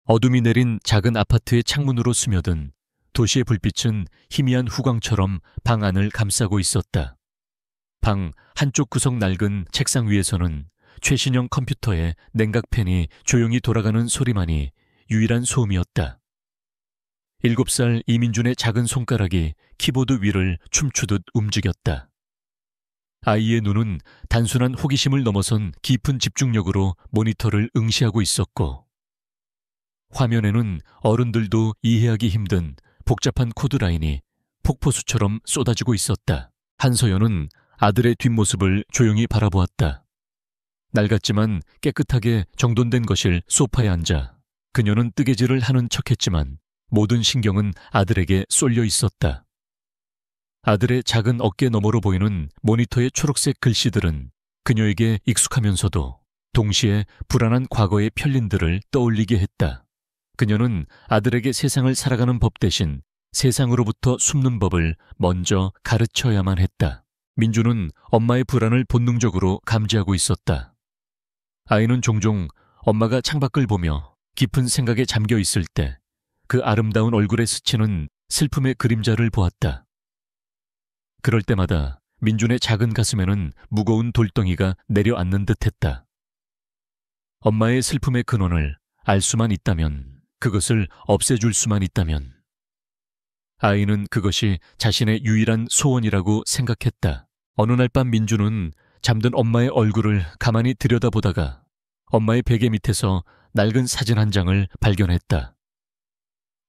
어둠이 내린 작은 아파트의 창문으로 스며든 도시의 불빛은 희미한 후광처럼 방 안을 감싸고 있었다. 방 한쪽 구석 낡은 책상 위에서는 최신형 컴퓨터의 냉각팬이 조용히 돌아가는 소리만이 유일한 소음이었다. 7살 이민준의 작은 손가락이 키보드 위를 춤추듯 움직였다. 아이의 눈은 단순한 호기심을 넘어선 깊은 집중력으로 모니터를 응시하고 있었고, 화면에는 어른들도 이해하기 힘든 복잡한 코드라인이 폭포수처럼 쏟아지고 있었다. 한서연은 아들의 뒷모습을 조용히 바라보았다. 낡았지만 깨끗하게 정돈된 거실 소파에 앉아 그녀는 뜨개질을 하는 척했지만 모든 신경은 아들에게 쏠려 있었다. 아들의 작은 어깨 너머로 보이는 모니터의 초록색 글씨들은 그녀에게 익숙하면서도 동시에 불안한 과거의 편린들을 떠올리게 했다. 그녀는 아들에게 세상을 살아가는 법 대신 세상으로부터 숨는 법을 먼저 가르쳐야만 했다. 민주는 엄마의 불안을 본능적으로 감지하고 있었다. 아이는 종종 엄마가 창밖을 보며 깊은 생각에 잠겨 있을 때 그 아름다운 얼굴에 스치는 슬픔의 그림자를 보았다. 그럴 때마다 민준의 작은 가슴에는 무거운 돌덩이가 내려앉는 듯했다. 엄마의 슬픔의 근원을 알 수만 있다면, 그것을 없애줄 수만 있다면. 아이는 그것이 자신의 유일한 소원이라고 생각했다. 어느 날 밤 민준은 잠든 엄마의 얼굴을 가만히 들여다보다가 엄마의 베개 밑에서 낡은 사진 한 장을 발견했다.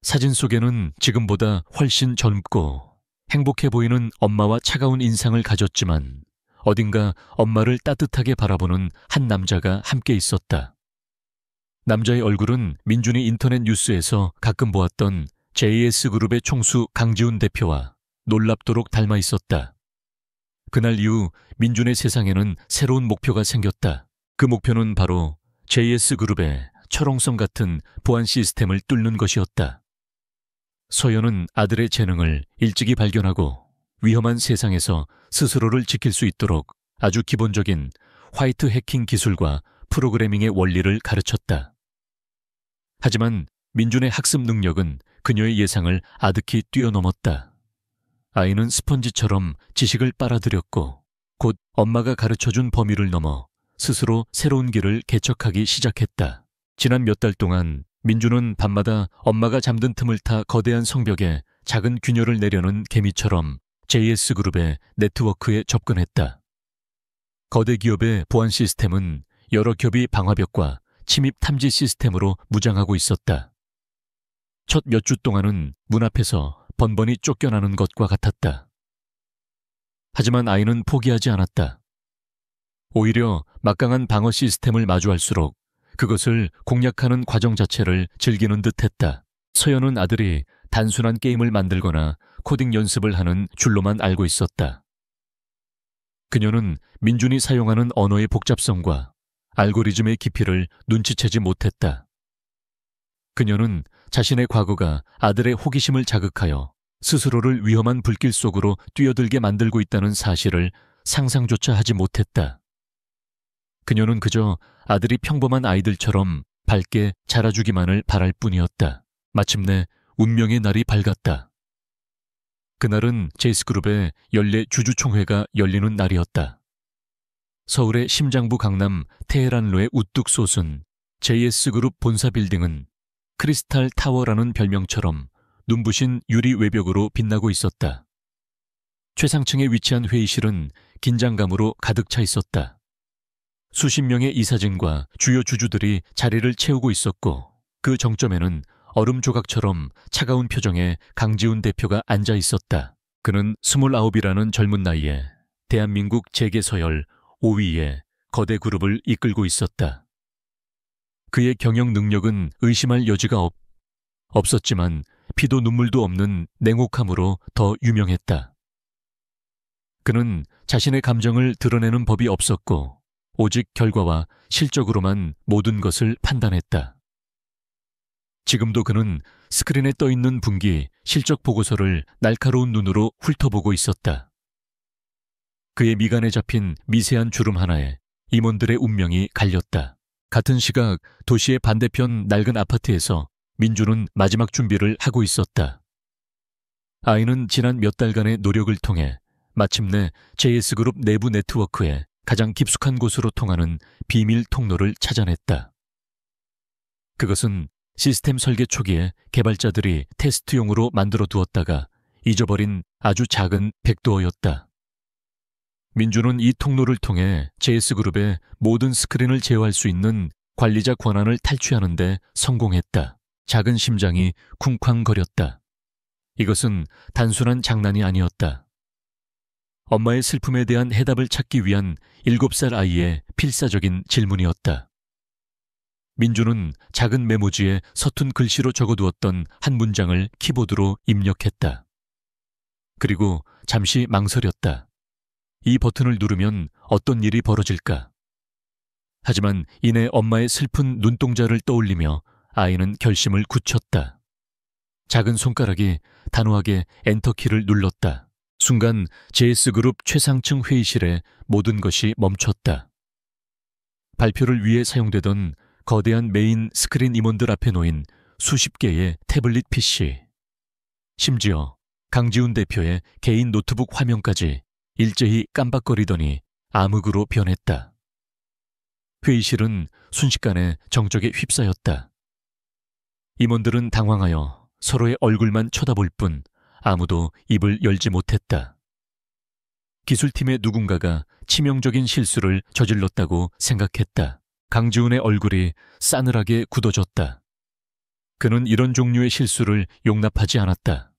사진 속에는 지금보다 훨씬 젊고 행복해 보이는 엄마와 차가운 인상을 가졌지만 어딘가 엄마를 따뜻하게 바라보는 한 남자가 함께 있었다. 남자의 얼굴은 민준이 인터넷 뉴스에서 가끔 보았던 JS그룹의 총수 강지훈 대표와 놀랍도록 닮아 있었다. 그날 이후 민준의 세상에는 새로운 목표가 생겼다. 그 목표는 바로 JS그룹의 철옹성 같은 보안 시스템을 뚫는 것이었다. 서연은 아들의 재능을 일찍이 발견하고 위험한 세상에서 스스로를 지킬 수 있도록 아주 기본적인 화이트 해킹 기술과 프로그래밍의 원리를 가르쳤다. 하지만 민준의 학습 능력은 그녀의 예상을 아득히 뛰어넘었다. 아이는 스펀지처럼 지식을 빨아들였고 곧 엄마가 가르쳐준 범위를 넘어 스스로 새로운 길을 개척하기 시작했다. 지난 몇 달 동안 민준은 밤마다 엄마가 잠든 틈을 타 거대한 성벽에 작은 균열을 내려는 개미처럼 JS그룹의 네트워크에 접근했다. 거대 기업의 보안 시스템은 여러 겹의 방화벽과 침입 탐지 시스템으로 무장하고 있었다. 첫 몇 주 동안은 문 앞에서 번번이 쫓겨나는 것과 같았다. 하지만 아이는 포기하지 않았다. 오히려 막강한 방어 시스템을 마주할수록 그것을 공략하는 과정 자체를 즐기는 듯했다. 서연은 아들이 단순한 게임을 만들거나 코딩 연습을 하는 줄로만 알고 있었다. 그녀는 민준이 사용하는 언어의 복잡성과 알고리즘의 깊이를 눈치채지 못했다. 그녀는 자신의 과거가 아들의 호기심을 자극하여 스스로를 위험한 불길 속으로 뛰어들게 만들고 있다는 사실을 상상조차 하지 못했다. 그녀는 그저 아들이 평범한 아이들처럼 밝게 자라주기만을 바랄 뿐이었다. 마침내 운명의 날이 밝았다. 그날은 JS그룹의 연례 주주총회가 열리는 날이었다. 서울의 심장부 강남 테헤란로에 우뚝 솟은 JS그룹 본사 빌딩은 크리스탈 타워라는 별명처럼 눈부신 유리 외벽으로 빛나고 있었다. 최상층에 위치한 회의실은 긴장감으로 가득 차 있었다. 수십 명의 이사진과 주요 주주들이 자리를 채우고 있었고 그 정점에는 얼음 조각처럼 차가운 표정의 강지훈 대표가 앉아 있었다. 그는 29이라는 젊은 나이에 대한민국 재계서열 5위의 거대 그룹을 이끌고 있었다. 그의 경영 능력은 의심할 여지가 없었지만 피도 눈물도 없는 냉혹함으로 더 유명했다. 그는 자신의 감정을 드러내는 법이 없었고 오직 결과와 실적으로만 모든 것을 판단했다. 지금도 그는 스크린에 떠있는 분기 실적 보고서를 날카로운 눈으로 훑어보고 있었다. 그의 미간에 잡힌 미세한 주름 하나에 임원들의 운명이 갈렸다. 같은 시각 도시의 반대편 낡은 아파트에서 민주는 마지막 준비를 하고 있었다. 아이는 지난 몇 달간의 노력을 통해 마침내 JS그룹 내부 네트워크에 가장 깊숙한 곳으로 통하는 비밀 통로를 찾아냈다. 그것은 시스템 설계 초기에 개발자들이 테스트용으로 만들어 두었다가 잊어버린 아주 작은 백도어였다. 민주는 이 통로를 통해 JS그룹의 모든 스크린을 제어할 수 있는 관리자 권한을 탈취하는 데 성공했다. 작은 심장이 쿵쾅거렸다. 이것은 단순한 장난이 아니었다. 엄마의 슬픔에 대한 해답을 찾기 위한 7살 아이의 필사적인 질문이었다. 민주는 작은 메모지에 서툰 글씨로 적어두었던 한 문장을 키보드로 입력했다. 그리고 잠시 망설였다. 이 버튼을 누르면 어떤 일이 벌어질까? 하지만 이내 엄마의 슬픈 눈동자를 떠올리며 아이는 결심을 굳혔다. 작은 손가락이 단호하게 엔터키를 눌렀다. 순간 JS그룹 최상층 회의실에 모든 것이 멈췄다. 발표를 위해 사용되던 거대한 메인 스크린 임원들 앞에 놓인 수십 개의 태블릿 PC. 심지어 강지훈 대표의 개인 노트북 화면까지 일제히 깜박거리더니 암흑으로 변했다. 회의실은 순식간에 정적에 휩싸였다. 임원들은 당황하여 서로의 얼굴만 쳐다볼 뿐 아무도 입을 열지 못했다. 기술팀의 누군가가 치명적인 실수를 저질렀다고 생각했다. 강지훈의 얼굴이 싸늘하게 굳어졌다. 그는 이런 종류의 실수를 용납하지 않았다.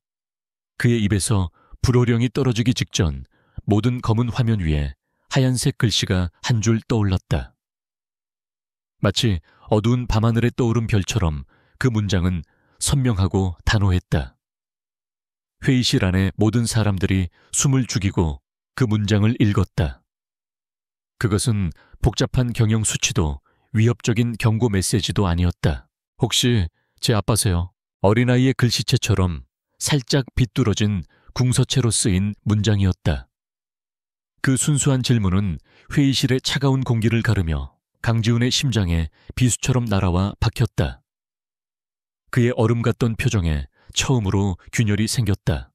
그의 입에서 불호령이 떨어지기 직전 모든 검은 화면 위에 하얀색 글씨가 한 줄 떠올랐다. 마치 어두운 밤하늘에 떠오른 별처럼 그 문장은 선명하고 단호했다. 회의실 안의 모든 사람들이 숨을 죽이고 그 문장을 읽었다. 그것은 복잡한 경영 수치도 위협적인 경고 메시지도 아니었다. 혹시 제 아빠세요? 어린아이의 글씨체처럼 살짝 비뚤어진 궁서체로 쓰인 문장이었다. 그 순수한 질문은 회의실의 차가운 공기를 가르며 강지훈의 심장에 비수처럼 날아와 박혔다. 그의 얼음 같던 표정에 처음으로 균열이 생겼다.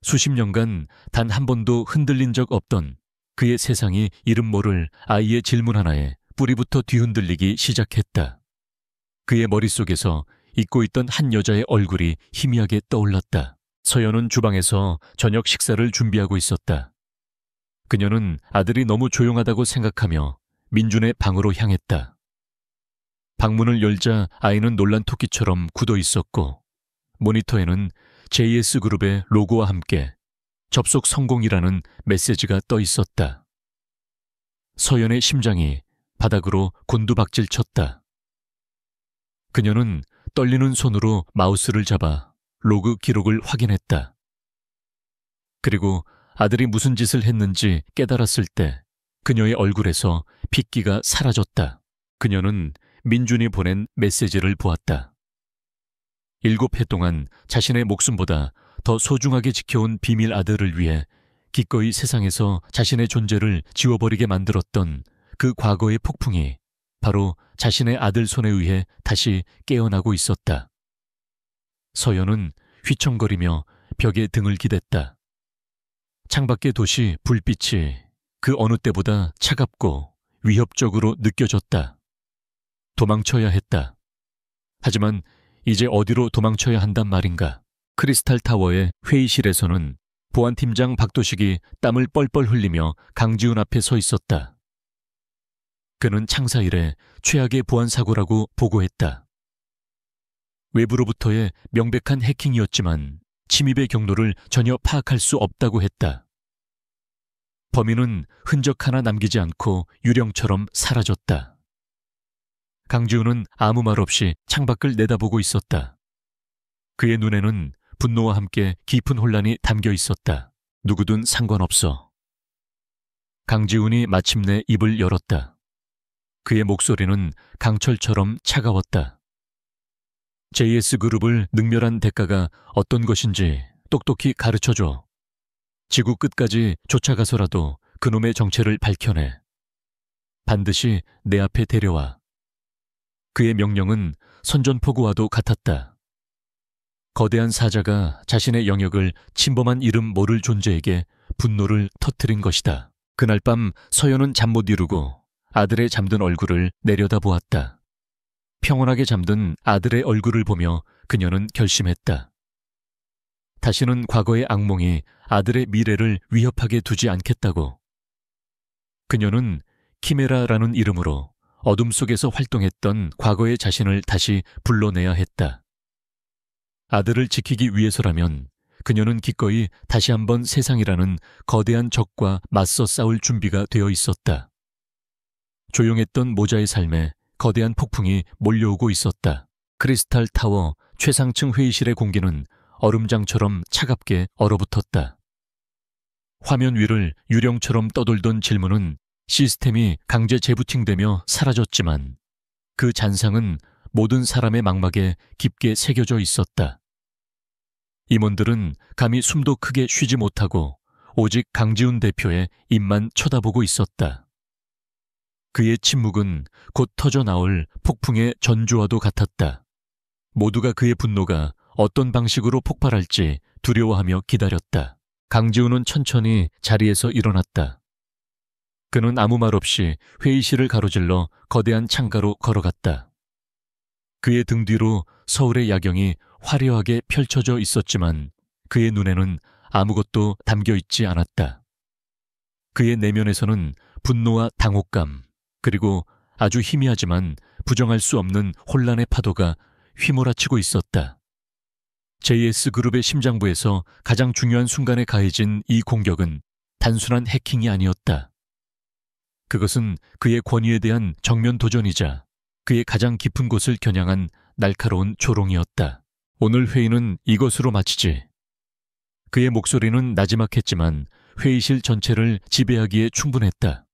수십 년간 단 한 번도 흔들린 적 없던 그의 세상이 이름 모를 아이의 질문 하나에 뿌리부터 뒤흔들리기 시작했다. 그의 머릿속에서 잊고 있던 한 여자의 얼굴이 희미하게 떠올랐다. 서연은 주방에서 저녁 식사를 준비하고 있었다. 그녀는 아들이 너무 조용하다고 생각하며 민준의 방으로 향했다. 방문을 열자 아이는 놀란 토끼처럼 굳어 있었고 모니터에는 JS그룹의 로고와 함께 접속 성공이라는 메시지가 떠 있었다. 서연의 심장이 바닥으로 곤두박질 쳤다. 그녀는 떨리는 손으로 마우스를 잡아 로그 기록을 확인했다. 그리고 아들이 무슨 짓을 했는지 깨달았을 때 그녀의 얼굴에서 핏기가 사라졌다. 그녀는 민준이 보낸 메시지를 보았다. 7해 동안 자신의 목숨보다 더 소중하게 지켜온 비밀 아들을 위해 기꺼이 세상에서 자신의 존재를 지워버리게 만들었던 그 과거의 폭풍이 바로 자신의 아들 손에 의해 다시 깨어나고 있었다. 서연은 휘청거리며 벽에 등을 기댔다. 창밖의 도시 불빛이 그 어느 때보다 차갑고 위협적으로 느껴졌다. 도망쳐야 했다. 하지만 이제 어디로 도망쳐야 한단 말인가? 크리스탈 타워의 회의실에서는 보안팀장 박도식이 땀을 뻘뻘 흘리며 강지훈 앞에 서 있었다. 그는 창사 이래 최악의 보안 사고라고 보고했다. 외부로부터의 명백한 해킹이었지만 침입의 경로를 전혀 파악할 수 없다고 했다. 범인은 흔적 하나 남기지 않고 유령처럼 사라졌다. 강지훈은 아무 말 없이 창밖을 내다보고 있었다. 그의 눈에는 분노와 함께 깊은 혼란이 담겨 있었다. 누구든 상관없어. 강지훈이 마침내 입을 열었다. 그의 목소리는 강철처럼 차가웠다. JS그룹을 능멸한 대가가 어떤 것인지 똑똑히 가르쳐줘. 지구 끝까지 쫓아가서라도 그놈의 정체를 밝혀내. 반드시 내 앞에 데려와. 그의 명령은 선전포고와도 같았다. 거대한 사자가 자신의 영역을 침범한 이름 모를 존재에게 분노를 터뜨린 것이다. 그날 밤 서연은 잠 못 이루고 아들의 잠든 얼굴을 내려다보았다. 평온하게 잠든 아들의 얼굴을 보며 그녀는 결심했다. 다시는 과거의 악몽이 아들의 미래를 위협하게 두지 않겠다고. 그녀는 키메라라는 이름으로 어둠 속에서 활동했던 과거의 자신을 다시 불러내야 했다. 아들을 지키기 위해서라면 그녀는 기꺼이 다시 한번 세상이라는 거대한 적과 맞서 싸울 준비가 되어 있었다. 조용했던 모자의 삶에 거대한 폭풍이 몰려오고 있었다. 크리스탈 타워 최상층 회의실의 공기는 얼음장처럼 차갑게 얼어붙었다. 화면 위를 유령처럼 떠돌던 질문은 시스템이 강제 재부팅되며 사라졌지만 그 잔상은 모든 사람의 망막에 깊게 새겨져 있었다. 임원들은 감히 숨도 크게 쉬지 못하고 오직 강지훈 대표의 입만 쳐다보고 있었다. 그의 침묵은 곧 터져나올 폭풍의 전조와도 같았다. 모두가 그의 분노가 어떤 방식으로 폭발할지 두려워하며 기다렸다. 강지훈은 천천히 자리에서 일어났다. 그는 아무 말 없이 회의실을 가로질러 거대한 창가로 걸어갔다. 그의 등 뒤로 서울의 야경이 화려하게 펼쳐져 있었지만 그의 눈에는 아무것도 담겨 있지 않았다. 그의 내면에서는 분노와 당혹감, 그리고 아주 희미하지만 부정할 수 없는 혼란의 파도가 휘몰아치고 있었다. JS그룹의 심장부에서 가장 중요한 순간에 가해진 이 공격은 단순한 해킹이 아니었다. 그것은 그의 권위에 대한 정면 도전이자 그의 가장 깊은 곳을 겨냥한 날카로운 조롱이었다. 오늘 회의는 이것으로 마치지. 그의 목소리는 나지막했지만 회의실 전체를 지배하기에 충분했다.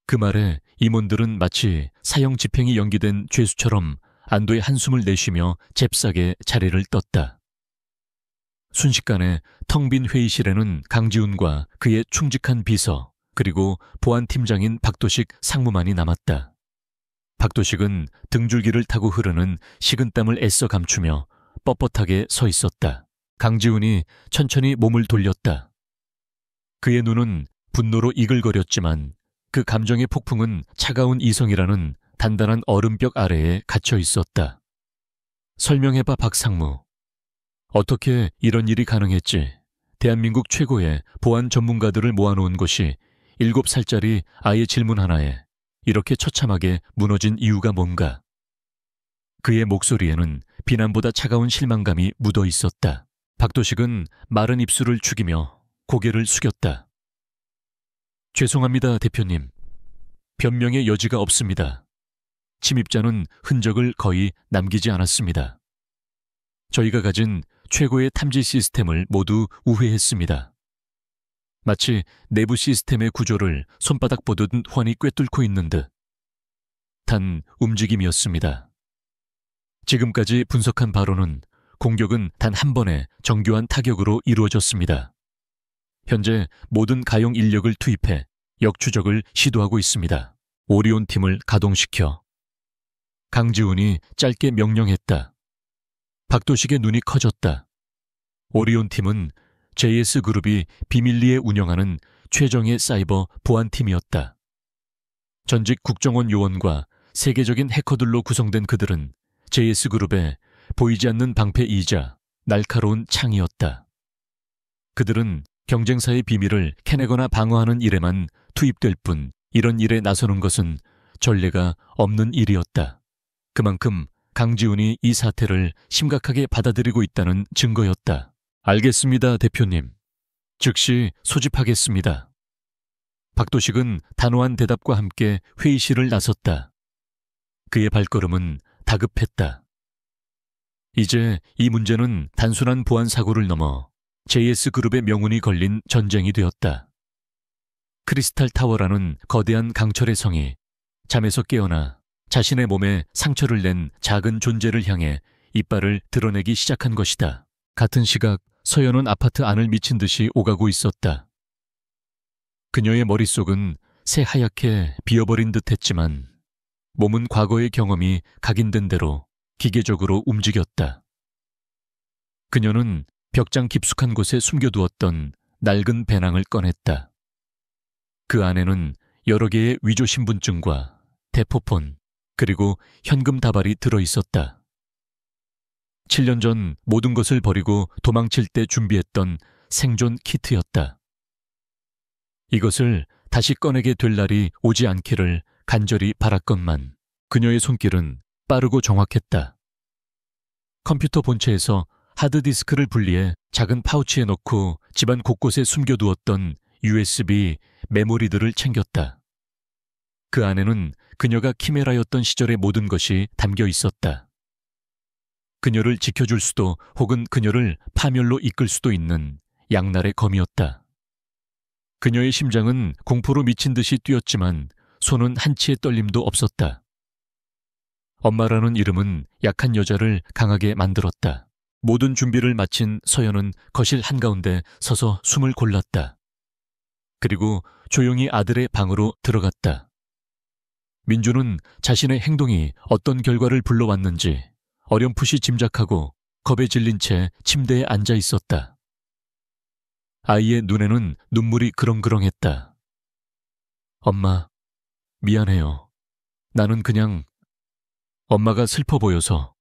그 말에 임원들은 마치 사형 집행이 연기된 죄수처럼 안도의 한숨을 내쉬며 잽싸게 자리를 떴다. 순식간에 텅 빈 회의실에는 강지훈과 그의 충직한 비서 그리고 보안팀장인 박도식 상무만이 남았다. 박도식은 등줄기를 타고 흐르는 식은땀을 애써 감추며 뻣뻣하게 서 있었다. 강지훈이 천천히 몸을 돌렸다. 그의 눈은 분노로 이글거렸지만 그 감정의 폭풍은 차가운 이성이라는 단단한 얼음벽 아래에 갇혀 있었다. 설명해봐, 박상무. 어떻게 이런 일이 가능했지? 대한민국 최고의 보안 전문가들을 모아놓은 곳이 7살짜리 아이의 질문 하나에 이렇게 처참하게 무너진 이유가 뭔가? 그의 목소리에는 비난보다 차가운 실망감이 묻어 있었다. 박도식은 마른 입술을 죽이며 고개를 숙였다. 죄송합니다, 대표님. 변명의 여지가 없습니다. 침입자는 흔적을 거의 남기지 않았습니다. 저희가 가진 최고의 탐지 시스템을 모두 우회했습니다. 마치 내부 시스템의 구조를 손바닥 보듯 훤히 꿰뚫고 있는 듯. 단 움직임이었습니다. 지금까지 분석한 바로는 공격은 단 한 번의 정교한 타격으로 이루어졌습니다. 현재 모든 가용 인력을 투입해 역추적을 시도하고 있습니다. 오리온 팀을 가동시켜. 강지훈이 짧게 명령했다. 박도식의 눈이 커졌다. 오리온 팀은 JS그룹이 비밀리에 운영하는 최정예 사이버 보안팀이었다. 전직 국정원 요원과 세계적인 해커들로 구성된 그들은 JS그룹의 보이지 않는 방패이자 날카로운 창이었다. 그들은 경쟁사의 비밀을 캐내거나 방어하는 일에만 투입될 뿐 이런 일에 나서는 것은 전례가 없는 일이었다. 그만큼 강지훈이 이 사태를 심각하게 받아들이고 있다는 증거였다. 알겠습니다, 대표님. 즉시 소집하겠습니다. 박도식은 단호한 대답과 함께 회의실을 나섰다. 그의 발걸음은 다급했다. 이제 이 문제는 단순한 보안 사고를 넘어 JS그룹의 명운이 걸린 전쟁이 되었다. 크리스탈 타워라는 거대한 강철의 성이 잠에서 깨어나 자신의 몸에 상처를 낸 작은 존재를 향해 이빨을 드러내기 시작한 것이다. 같은 시각 서연은 아파트 안을 미친 듯이 오가고 있었다. 그녀의 머릿속은 새하얗게 비어버린 듯 했지만 몸은 과거의 경험이 각인된 대로 기계적으로 움직였다. 그녀는 벽장 깊숙한 곳에 숨겨두었던 낡은 배낭을 꺼냈다. 그 안에는 여러 개의 위조 신분증과 대포폰, 그리고 현금 다발이 들어있었다. 7년 전 모든 것을 버리고 도망칠 때 준비했던 생존 키트였다. 이것을 다시 꺼내게 될 날이 오지 않기를 간절히 바랐건만 그녀의 손길은 빠르고 정확했다. 컴퓨터 본체에서 하드디스크를 분리해 작은 파우치에 넣고 집안 곳곳에 숨겨두었던 USB 메모리들을 챙겼다. 그 안에는 그녀가 키메라였던 시절의 모든 것이 담겨 있었다. 그녀를 지켜줄 수도 혹은 그녀를 파멸로 이끌 수도 있는 양날의 검이었다. 그녀의 심장은 공포로 미친 듯이 뛰었지만 손은 한치의 떨림도 없었다. 엄마라는 이름은 약한 여자를 강하게 만들었다. 모든 준비를 마친 서연은 거실 한가운데 서서 숨을 골랐다. 그리고 조용히 아들의 방으로 들어갔다. 민주는 자신의 행동이 어떤 결과를 불러왔는지 어렴풋이 짐작하고 겁에 질린 채 침대에 앉아 있었다. 아이의 눈에는 눈물이 그렁그렁했다. 엄마, 미안해요. 나는 그냥... 엄마가 슬퍼 보여서.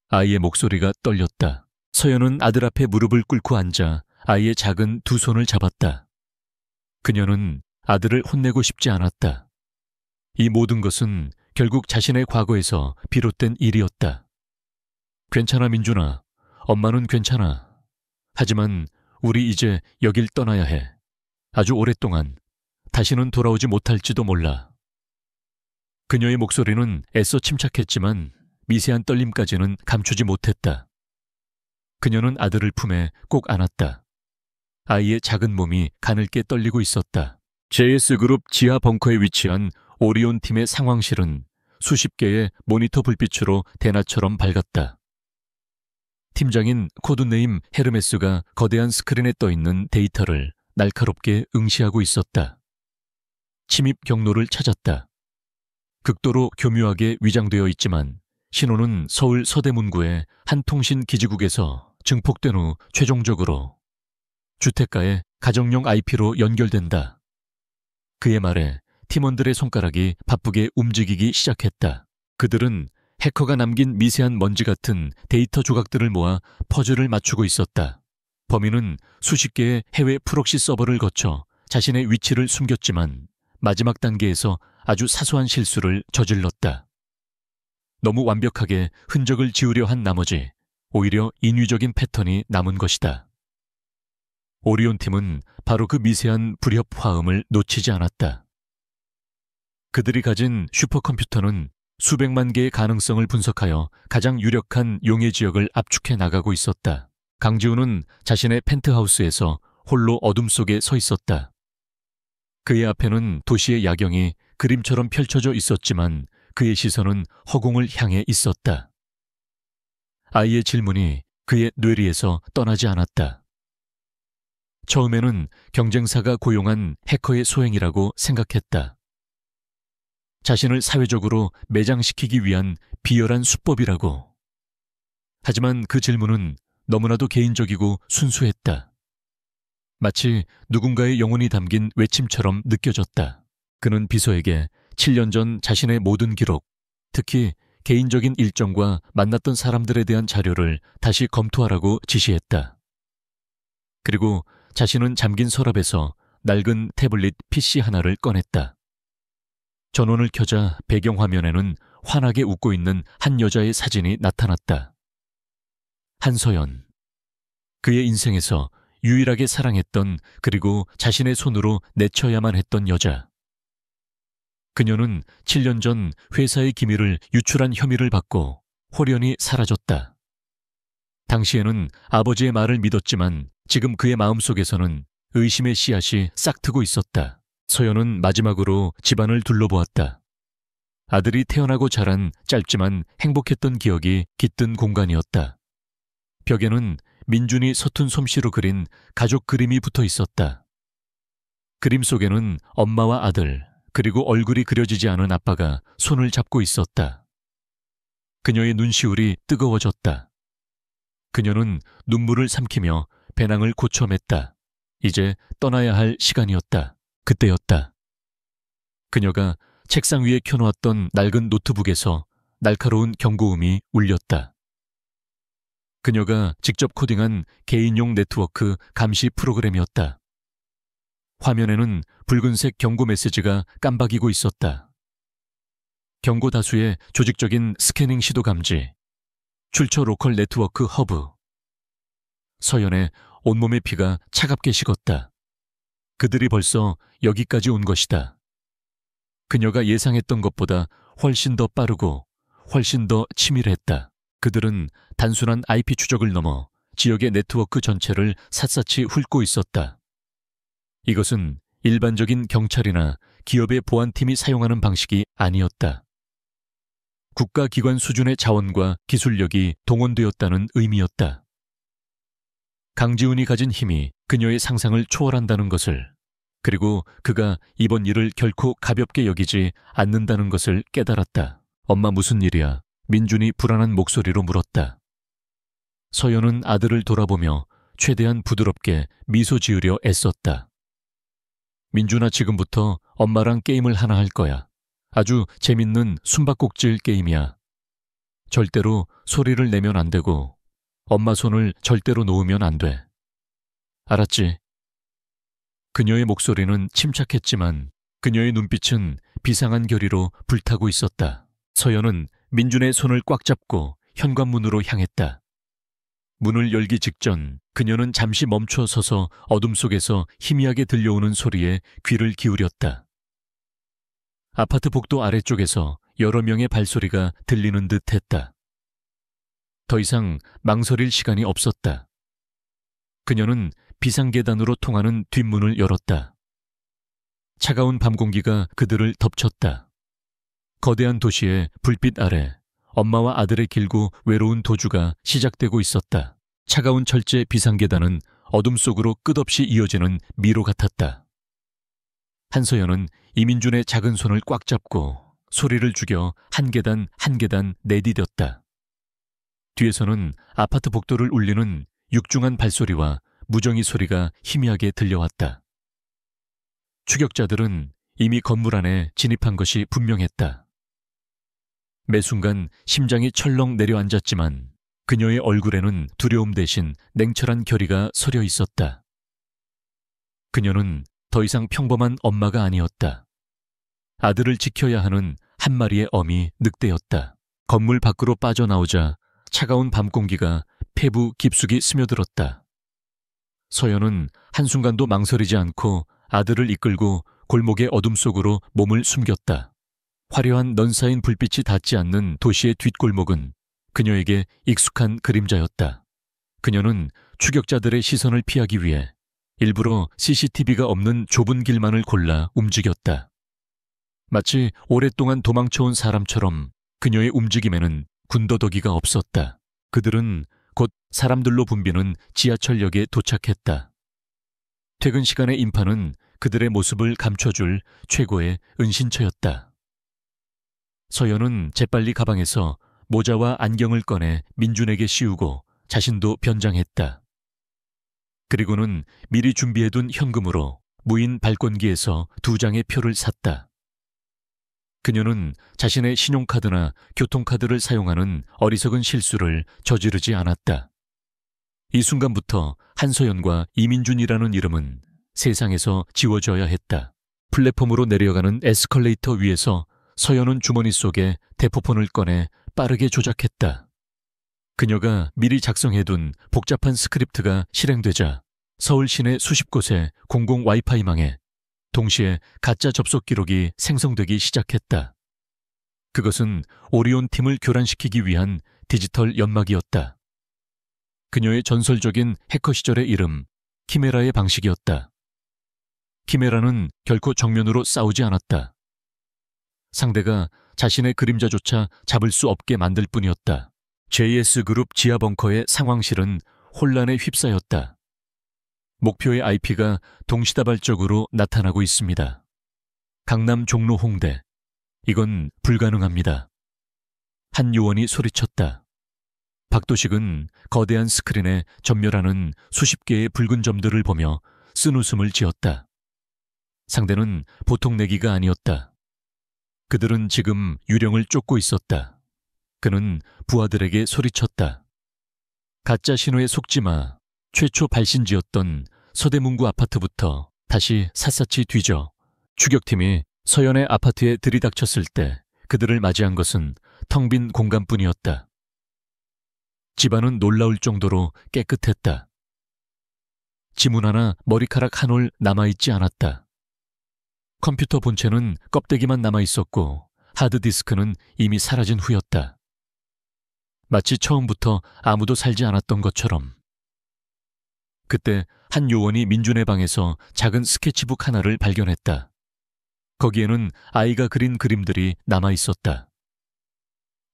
아이의 목소리가 떨렸다. 서연은 아들 앞에 무릎을 꿇고 앉아 아이의 작은 두 손을 잡았다. 그녀는 아들을 혼내고 싶지 않았다. 이 모든 것은 결국 자신의 과거에서 비롯된 일이었다. 괜찮아, 민준아. 엄마는 괜찮아. 하지만 우리 이제 여길 떠나야 해. 아주 오랫동안. 다시는 돌아오지 못할지도 몰라. 그녀의 목소리는 애써 침착했지만 미세한 떨림까지는 감추지 못했다. 그녀는 아들을 품에 꼭 안았다. 아이의 작은 몸이 가늘게 떨리고 있었다. JS그룹 지하 벙커에 위치한 오리온 팀의 상황실은 수십 개의 모니터 불빛으로 대낮처럼 밝았다. 팀장인 코드네임 헤르메스가 거대한 스크린에 떠있는 데이터를 날카롭게 응시하고 있었다. 침입 경로를 찾았다. 극도로 교묘하게 위장되어 있지만 신호는 서울 서대문구의 한 통신 기지국에서 증폭된 후 최종적으로 주택가의 가정용 IP로 연결된다. 그의 말에 팀원들의 손가락이 바쁘게 움직이기 시작했다. 그들은 해커가 남긴 미세한 먼지 같은 데이터 조각들을 모아 퍼즐을 맞추고 있었다. 범인은 수십 개의 해외 프록시 서버를 거쳐 자신의 위치를 숨겼지만 마지막 단계에서 아주 사소한 실수를 저질렀다. 너무 완벽하게 흔적을 지우려 한 나머지 오히려 인위적인 패턴이 남은 것이다. 오리온 팀은 바로 그 미세한 불협 화음을 놓치지 않았다. 그들이 가진 슈퍼컴퓨터는 수백만 개의 가능성을 분석하여 가장 유력한 용해 지역을 압축해 나가고 있었다. 강지훈은 자신의 펜트하우스에서 홀로 어둠 속에 서 있었다. 그의 앞에는 도시의 야경이 그림처럼 펼쳐져 있었지만 그의 시선은 허공을 향해 있었다. 아이의 질문이 그의 뇌리에서 떠나지 않았다. 처음에는 경쟁사가 고용한 해커의 소행이라고 생각했다. 자신을 사회적으로 매장시키기 위한 비열한 수법이라고. 하지만 그 질문은 너무나도 개인적이고 순수했다. 마치 누군가의 영혼이 담긴 외침처럼 느껴졌다. 그는 비서에게 7년 전 자신의 모든 기록, 특히 개인적인 일정과 만났던 사람들에 대한 자료를 다시 검토하라고 지시했다. 그리고 자신은 잠긴 서랍에서 낡은 태블릿 PC 하나를 꺼냈다. 전원을 켜자 배경화면에는 환하게 웃고 있는 한 여자의 사진이 나타났다. 한서연. 그의 인생에서 유일하게 사랑했던 그리고 자신의 손으로 내쳐야만 했던 여자. 그녀는 7년 전 회사의 기밀을 유출한 혐의를 받고 홀연히 사라졌다. 당시에는 아버지의 말을 믿었지만 지금 그의 마음속에서는 의심의 씨앗이 싹트고 있었다. 서연은 마지막으로 집안을 둘러보았다. 아들이 태어나고 자란 짧지만 행복했던 기억이 깃든 공간이었다. 벽에는 민준이 서툰 솜씨로 그린 가족 그림이 붙어 있었다. 그림 속에는 엄마와 아들, 그리고 얼굴이 그려지지 않은 아빠가 손을 잡고 있었다. 그녀의 눈시울이 뜨거워졌다. 그녀는 눈물을 삼키며 배낭을 고쳐맸다. 이제 떠나야 할 시간이었다. 그때였다. 그녀가 책상 위에 켜놓았던 낡은 노트북에서 날카로운 경고음이 울렸다. 그녀가 직접 코딩한 개인용 네트워크 감시 프로그램이었다. 화면에는 붉은색 경고 메시지가 깜박이고 있었다. 경고 다수의 조직적인 스캐닝 시도 감지, 출처 로컬 네트워크 허브. 서연의 온몸의 피가 차갑게 식었다. 그들이 벌써 여기까지 온 것이다. 그녀가 예상했던 것보다 훨씬 더 빠르고 훨씬 더 치밀했다. 그들은 단순한 IP 추적을 넘어 지역의 네트워크 전체를 샅샅이 훑고 있었다. 이것은 일반적인 경찰이나 기업의 보안팀이 사용하는 방식이 아니었다. 국가기관 수준의 자원과 기술력이 동원되었다는 의미였다. 강지훈이 가진 힘이 그녀의 상상을 초월한다는 것을, 그리고 그가 이번 일을 결코 가볍게 여기지 않는다는 것을 깨달았다. 엄마 무슨 일이야? 민준이 불안한 목소리로 물었다. 서연은 아들을 돌아보며 최대한 부드럽게 미소 지으려 애썼다. 민준아, 지금부터 엄마랑 게임을 하나 할 거야. 아주 재밌는 숨바꼭질 게임이야. 절대로 소리를 내면 안 되고 엄마 손을 절대로 놓으면 안 돼. 알았지? 그녀의 목소리는 침착했지만 그녀의 눈빛은 비상한 결의로 불타고 있었다. 서연은 민준의 손을 꽉 잡고 현관문으로 향했다. 문을 열기 직전 그녀는 잠시 멈춰 서서 어둠 속에서 희미하게 들려오는 소리에 귀를 기울였다. 아파트 복도 아래쪽에서 여러 명의 발소리가 들리는 듯 했다. 더 이상 망설일 시간이 없었다. 그녀는 비상계단으로 통하는 뒷문을 열었다. 차가운 밤 공기가 그들을 덮쳤다. 거대한 도시의 불빛 아래 엄마와 아들의 길고 외로운 도주가 시작되고 있었다. 차가운 철제 비상계단은 어둠 속으로 끝없이 이어지는 미로 같았다. 한서연은 이민준의 작은 손을 꽉 잡고 소리를 죽여 한 계단 한 계단 내디뎠다. 뒤에서는 아파트 복도를 울리는 육중한 발소리와 무정이 소리가 희미하게 들려왔다. 추격자들은 이미 건물 안에 진입한 것이 분명했다. 매 순간 심장이 철렁 내려앉았지만 그녀의 얼굴에는 두려움 대신 냉철한 결의가 서려 있었다. 그녀는 더 이상 평범한 엄마가 아니었다. 아들을 지켜야 하는 한 마리의 어미 늑대였다. 건물 밖으로 빠져나오자 차가운 밤 공기가 폐부 깊숙이 스며들었다. 서연은 한순간도 망설이지 않고 아들을 이끌고 골목의 어둠 속으로 몸을 숨겼다. 화려한 넌 쌓인 불빛이 닿지 않는 도시의 뒷골목은 그녀에게 익숙한 그림자였다. 그녀는 추격자들의 시선을 피하기 위해 일부러 CCTV가 없는 좁은 길만을 골라 움직였다. 마치 오랫동안 도망쳐온 사람처럼 그녀의 움직임에는 군더더기가 없었다. 그들은 곧 사람들로 붐비는 지하철역에 도착했다. 퇴근 시간의 인파는 그들의 모습을 감춰줄 최고의 은신처였다. 서연은 재빨리 가방에서 모자와 안경을 꺼내 민준에게 씌우고 자신도 변장했다. 그리고는 미리 준비해둔 현금으로 무인 발권기에서 2장의 표를 샀다. 그녀는 자신의 신용카드나 교통카드를 사용하는 어리석은 실수를 저지르지 않았다. 이 순간부터 한서연과 이민준이라는 이름은 세상에서 지워져야 했다. 플랫폼으로 내려가는 에스컬레이터 위에서 서연은 주머니 속에 대포폰을 꺼내 빠르게 조작했다. 그녀가 미리 작성해둔 복잡한 스크립트가 실행되자 서울 시내 수십 곳의 공공 와이파이망에 동시에 가짜 접속 기록이 생성되기 시작했다. 그것은 오리온 팀을 교란시키기 위한 디지털 연막이었다. 그녀의 전설적인 해커 시절의 이름, 키메라의 방식이었다. 키메라는 결코 정면으로 싸우지 않았다. 상대가 자신의 그림자조차 잡을 수 없게 만들 뿐이었다. JS그룹 지하 벙커의 상황실은 혼란에 휩싸였다. 목표의 IP가 동시다발적으로 나타나고 있습니다. 강남 종로 홍대. 이건 불가능합니다. 한 요원이 소리쳤다. 박도식은 거대한 스크린에 전멸하는 수십 개의 붉은 점들을 보며 쓴웃음을 지었다. 상대는 보통 내기가 아니었다. 그들은 지금 유령을 쫓고 있었다. 그는 부하들에게 소리쳤다. 가짜 신호에 속지마. 최초 발신지였던 서대문구 아파트부터 다시 샅샅이 뒤져 추격팀이 서연의 아파트에 들이닥쳤을 때 그들을 맞이한 것은 텅 빈 공간뿐이었다. 집안은 놀라울 정도로 깨끗했다. 지문 하나, 머리카락 한 올 남아있지 않았다. 컴퓨터 본체는 껍데기만 남아있었고 하드디스크는 이미 사라진 후였다. 마치 처음부터 아무도 살지 않았던 것처럼. 그때 한 요원이 민준의 방에서 작은 스케치북 하나를 발견했다. 거기에는 아이가 그린 그림들이 남아있었다.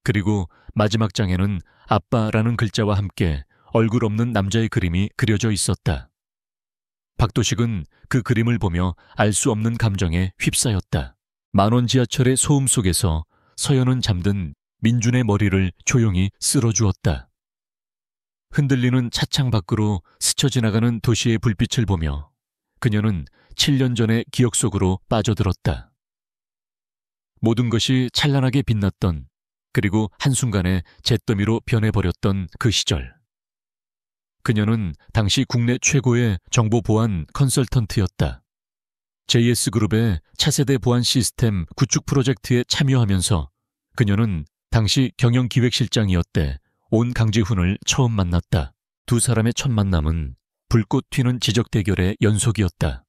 그리고 마지막 장에는 아빠라는 글자와 함께 얼굴 없는 남자의 그림이 그려져 있었다. 박도식은 그 그림을 보며 알 수 없는 감정에 휩싸였다. 만원 지하철의 소음 속에서 서연은 잠든 민준의 머리를 조용히 쓸어주었다. 흔들리는 차창 밖으로 스쳐 지나가는 도시의 불빛을 보며 그녀는 7년 전의 기억 속으로 빠져들었다. 모든 것이 찬란하게 빛났던, 그리고 한순간에 잿더미로 변해버렸던 그 시절. 그녀는 당시 국내 최고의 정보 보안 컨설턴트였다. JS그룹의 차세대 보안 시스템 구축 프로젝트에 참여하면서 그녀는 당시 경영기획실장이었대. 온 강지훈을 처음 만났다. 두 사람의 첫 만남은 불꽃 튀는 지적 대결의 연속이었다.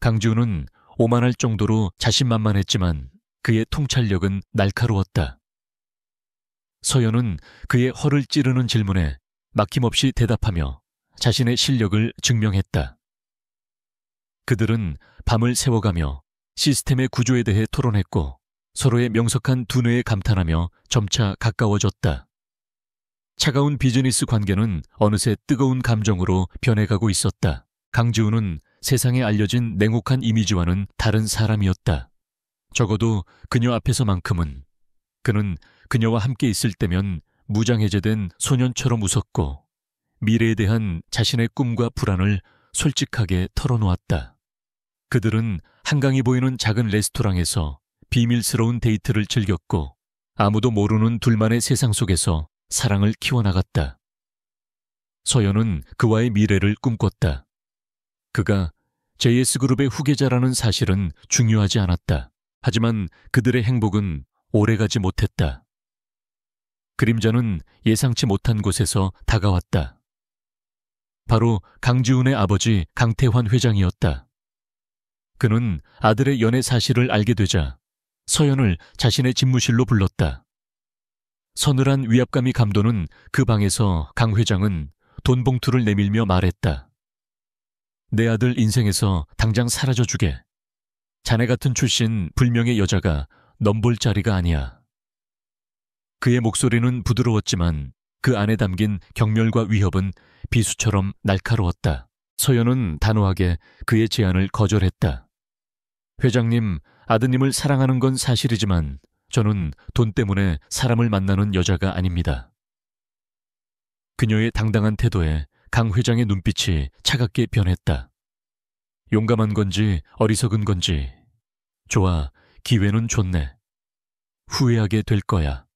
강지훈은 오만할 정도로 자신만만했지만 그의 통찰력은 날카로웠다. 서연은 그의 허를 찌르는 질문에 막힘없이 대답하며 자신의 실력을 증명했다. 그들은 밤을 새워가며 시스템의 구조에 대해 토론했고 서로의 명석한 두뇌에 감탄하며 점차 가까워졌다. 차가운 비즈니스 관계는 어느새 뜨거운 감정으로 변해가고 있었다. 강지훈은 세상에 알려진 냉혹한 이미지와는 다른 사람이었다. 적어도 그녀 앞에서만큼은. 그는 그녀와 함께 있을 때면 무장해제된 소년처럼 웃었고 미래에 대한 자신의 꿈과 불안을 솔직하게 털어놓았다. 그들은 한강이 보이는 작은 레스토랑에서 비밀스러운 데이트를 즐겼고 아무도 모르는 둘만의 세상 속에서 사랑을 키워나갔다. 서연은 그와의 미래를 꿈꿨다. 그가 JS그룹의 후계자라는 사실은 중요하지 않았다. 하지만 그들의 행복은 오래가지 못했다. 그림자는 예상치 못한 곳에서 다가왔다. 바로 강지훈의 아버지 강태환 회장이었다. 그는 아들의 연애 사실을 알게 되자 서연을 자신의 집무실로 불렀다. 서늘한 위압감이 감도는 그 방에서 강 회장은 돈 봉투를 내밀며 말했다. 내 아들 인생에서 당장 사라져주게. 자네 같은 출신 불명의 여자가 넘볼 자리가 아니야. 그의 목소리는 부드러웠지만 그 안에 담긴 경멸과 위협은 비수처럼 날카로웠다. 서연은 단호하게 그의 제안을 거절했다. 회장님, 아드님을 사랑하는 건 사실이지만 저는 돈 때문에 사람을 만나는 여자가 아닙니다. 그녀의 당당한 태도에 강 회장의 눈빛이 차갑게 변했다. 용감한 건지 어리석은 건지. 좋아, 기회는 좋네. 후회하게 될 거야.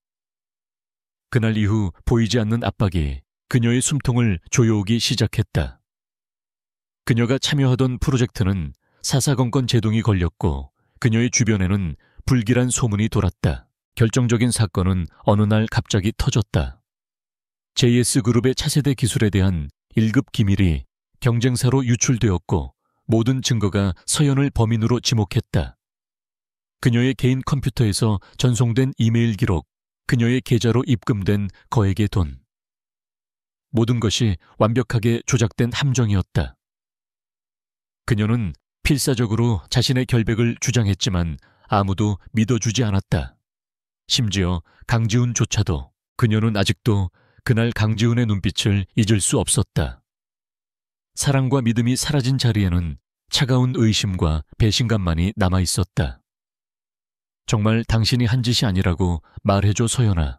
그날 이후 보이지 않는 압박이 그녀의 숨통을 조여오기 시작했다. 그녀가 참여하던 프로젝트는 사사건건 제동이 걸렸고 그녀의 주변에는 불길한 소문이 돌았다. 결정적인 사건은 어느 날 갑자기 터졌다. JS그룹의 차세대 기술에 대한 1급 기밀이 경쟁사로 유출되었고 모든 증거가 서연을 범인으로 지목했다. 그녀의 개인 컴퓨터에서 전송된 이메일 기록, 그녀의 계좌로 입금된 거액의 돈. 모든 것이 완벽하게 조작된 함정이었다. 그녀는 필사적으로 자신의 결백을 주장했지만 아무도 믿어주지 않았다. 심지어 강지훈조차도. 그녀는 아직도 그날 강지훈의 눈빛을 잊을 수 없었다. 사랑과 믿음이 사라진 자리에는 차가운 의심과 배신감만이 남아 있었다. 정말 당신이 한 짓이 아니라고 말해줘, 서연아.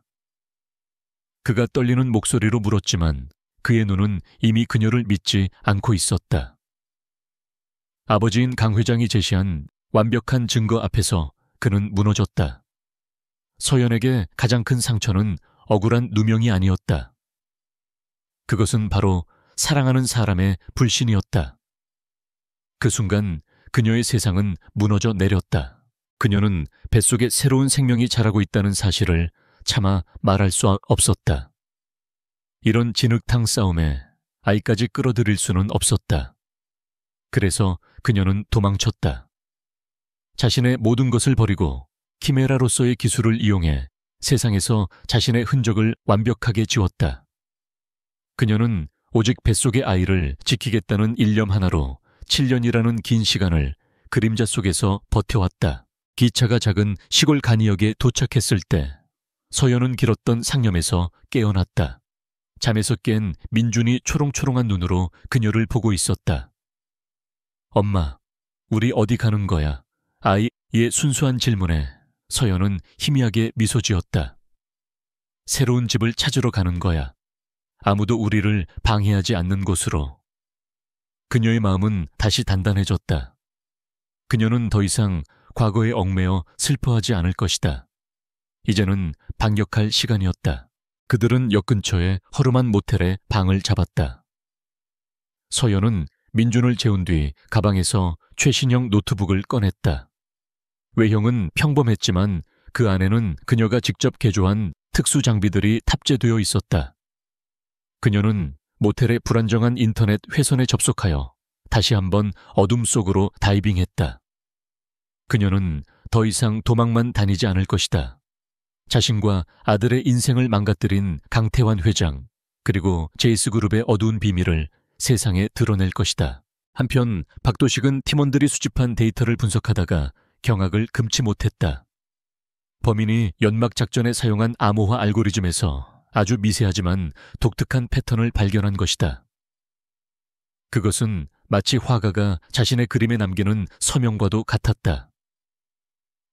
그가 떨리는 목소리로 물었지만 그의 눈은 이미 그녀를 믿지 않고 있었다. 아버지인 강 회장이 제시한 완벽한 증거 앞에서 그는 무너졌다. 서연에게 가장 큰 상처는 억울한 누명이 아니었다. 그것은 바로 사랑하는 사람의 불신이었다. 그 순간 그녀의 세상은 무너져 내렸다. 그녀는 뱃속에 새로운 생명이 자라고 있다는 사실을 차마 말할 수 없었다. 이런 진흙탕 싸움에 아이까지 끌어들일 수는 없었다. 그래서 그녀는 도망쳤다. 자신의 모든 것을 버리고 키메라로서의 기술을 이용해 세상에서 자신의 흔적을 완벽하게 지웠다. 그녀는 오직 뱃속의 아이를 지키겠다는 일념 하나로 7년이라는 긴 시간을 그림자 속에서 버텨왔다. 기차가 작은 시골 간이역에 도착했을 때 서연은 길었던 상념에서 깨어났다. 잠에서 깬 민준이 초롱초롱한 눈으로 그녀를 보고 있었다. 엄마, 우리 어디 가는 거야? 아이의 순수한 질문에 서연은 희미하게 미소 지었다. 새로운 집을 찾으러 가는 거야. 아무도 우리를 방해하지 않는 곳으로. 그녀의 마음은 다시 단단해졌다. 그녀는 더 이상 과거에 얽매여 슬퍼하지 않을 것이다. 이제는 반격할 시간이었다. 그들은 역 근처의 허름한 모텔에 방을 잡았다. 서연은 민준을 재운 뒤 가방에서 최신형 노트북을 꺼냈다. 외형은 평범했지만 그 안에는 그녀가 직접 개조한 특수 장비들이 탑재되어 있었다. 그녀는 모텔의 불안정한 인터넷 회선에 접속하여 다시 한번 어둠 속으로 다이빙했다. 그녀는 더 이상 도망만 다니지 않을 것이다. 자신과 아들의 인생을 망가뜨린 강태환 회장, 그리고 제이스그룹의 어두운 비밀을 세상에 드러낼 것이다. 한편 박도식은 팀원들이 수집한 데이터를 분석하다가 경악을 금치 못했다. 범인이 연막 작전에 사용한 암호화 알고리즘에서 아주 미세하지만 독특한 패턴을 발견한 것이다. 그것은 마치 화가가 자신의 그림에 남기는 서명과도 같았다.